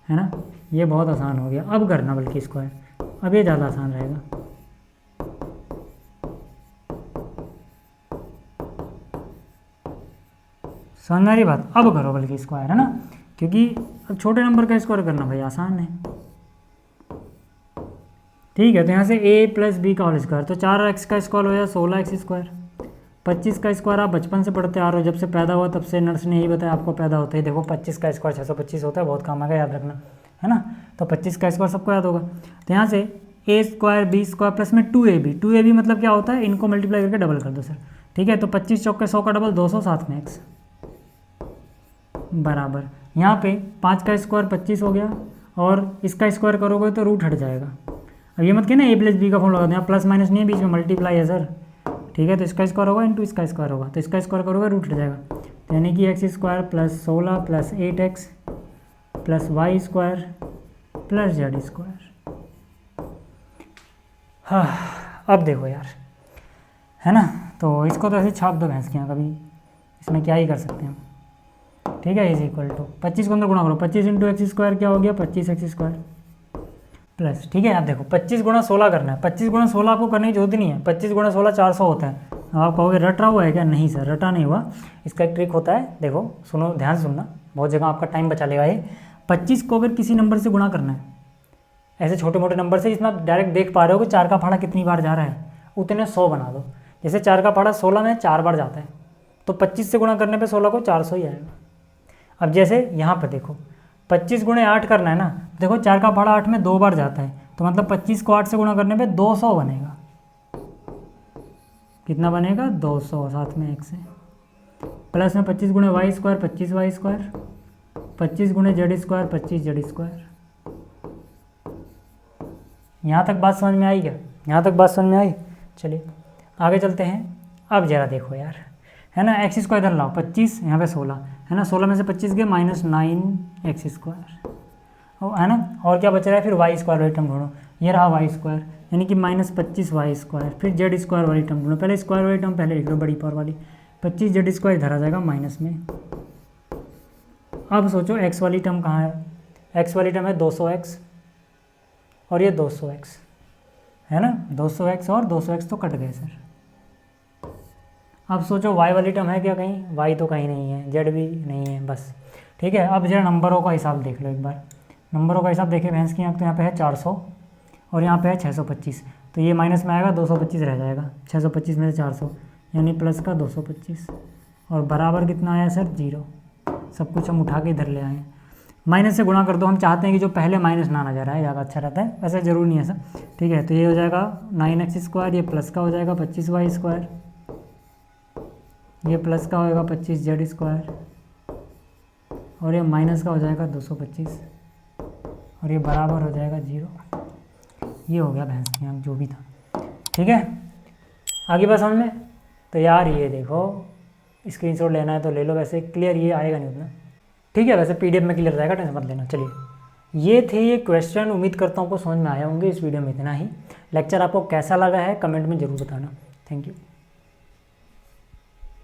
है ना, ये बहुत आसान हो गया। अब करना बल्कि स्क्वायर, अब ये ज़्यादा आसान रहेगा। समझ आ रही बात, अब करो बल्कि स्क्वायर, है ना, क्योंकि अब छोटे नंबर का स्क्वायर करना भाई आसान है, ठीक है। तो यहाँ से a प्लस बी का होल स्क्वायर, तो 4x का स्क्वायर हो गया 16x स्क्वायर, 25 का स्क्वायर आप बचपन से पढ़ते आ रहे हो, जब से पैदा हुआ तब से नर्स ने यही बताया आपको पैदा होता है, देखो 25 का स्क्वायर 625 होता है, बहुत काम आएगा याद रखना, है ना। तो 25 का स्क्वायर सबको याद होगा। तो यहाँ से a square B square plus में 2ab मतलब क्या होता है, इनको मल्टीप्लाई करके डबल कर दो सर, ठीक है। तो 25 चौक के 100 का डबल 200 साथ में x बराबर, यहाँ पे 5 का स्क्वायर 25 हो गया, और इसका स्क्वायर करोगे तो रूट हट जाएगा। अब ये मत कहना a प्लस बी का फॉर्मूला लगा, यहाँ प्लस माइनस नहीं है, बीच में मल्टीप्लाई है सर, ठीक है। तो इसका स्क्वायर होगा इंटू इसका स्क्वायर होगा, तो इसका स्क्वायर करोगे रूट हट जाएगा, यानी कि X square plus 16 plus 8x plus Y square plus Z square. हाँ अब देखो यार, है ना, तो इसको तो ऐसे छाप दो भैंस के यहाँ, कभी इसमें क्या ही कर सकते हैं, ठीक है। इज इक्वल टू 25 को अंदर गुणा करो, 25 इंटू एक्स स्क्वायर क्या हो गया 25x स्क्वायर प्लस, ठीक है। आप देखो 25 गुणा 16 करना है, 25 गुणा 16 आपको करने की जरूरत नहीं है, 25 गुणा 16 400 होता है। अब आप कहोगे रट रहा हुआ है क्या, नहीं सर रटा नहीं हुआ, इसका एक ट्रिक होता है, देखो सुनो ध्यान से सुनना, बहुत जगह आपका टाइम बचा लेगा ये। 25 को अगर किसी नंबर से गुणा करना है, ऐसे छोटे मोटे नंबर से जिसमें आप डायरेक्ट देख पा रहे हो कि 4 का पहाड़ा कितनी बार जा रहा है, उतने 100 बना दो। जैसे 4 का पहाड़ा 16 में 4 बार जाता है, तो 25 से गुणा करने पे 16 को 400 ही आएगा। अब जैसे यहाँ पर देखो 25 गुणे 8 करना है ना, देखो 4 का पहाड़ा 8 में 2 बार जाता है, तो मतलब 25 को 8 से गुणा करने पे 200 बनेगा। कितना बनेगा 200, साथ में 1 से प्लस में 25 गुणे वाई स्क्वायर 25 वाई स्क्वायर, 25 गुणे जेड स्क्वायर 25 जेड स्क्वायर। यहाँ तक बात समझ में आई क्या? यहाँ तक बात समझ में आई। चलिए आगे चलते हैं। अब जरा देखो यार, है ना, एक्स स्क्वायर इधर लाओ, 25 यहाँ पे 16 है ना, 16 में से 25 गए -9 एक्स स्क्वायर, है ना। और क्या बच रहा है फिर वाई स्क्वायर वाली टर्म ढूंढो, ये रहा वाई स्क्वायर यानी कि -25 वाई स्क्वायर, फिर जेड स्क्वायर वाली टर्म ढूंढो, पहले स्क्वायर वाली टर्म पहले लिख लो बड़ी पावर वाली, 25 जेड स्क्वायर इधर आ जाएगा माइनस में। अब सोचो एक्स वाली टर्म कहाँ है, एक्स वाली टर्म है 200x और ये 200x है ना, 200x और 200x तो कट गए सर। अब सोचो y वाली टर्म है क्या कहीं, y तो कहीं नहीं है, z भी नहीं है, बस ठीक है। अब जरा नंबरों का हिसाब देख लो एक बार, नंबरों का हिसाब देखें भैंस की आँख, तो यहाँ पे है 400 और यहाँ पे है 625, तो ये माइनस में आएगा 225 रह जाएगा, 625 में से 400 यानी प्लस का 225 और बराबर कितना आया सर 0। सब कुछ हम उठा के इधर ले आए हैं, माइनस से गुणा कर दो, हम चाहते हैं कि जो पहले माइनस ना नजर आए, ज़्यादा अच्छा रहता है, वैसे ज़रूरी नहीं है सर, ठीक है। तो ये हो जाएगा 9x स्क्वायर, ये प्लस का हो जाएगा 25y स्क्वायर, ये प्लस का होएगा 25 जेड स्क्वायर और ये माइनस का हो जाएगा 225 और ये बराबर हो जाएगा 0। ये हो गया भैंस की आँख जो भी था, ठीक है। आगे बात समझ में। तो यार ये देखो स्क्रीनशॉट लेना है तो ले लो, वैसे क्लियर ये आएगा नहीं उतना, ठीक है, वैसे PDF में क्लियर रहेगा, टेंशन मत लेना। चलिए ये थे ये क्वेश्चन, उम्मीद करता हूँ आपको समझ में आया होंगे। इस वीडियो में इतना ही। लेक्चर आपको कैसा लगा है कमेंट में ज़रूर बताना। Thank you.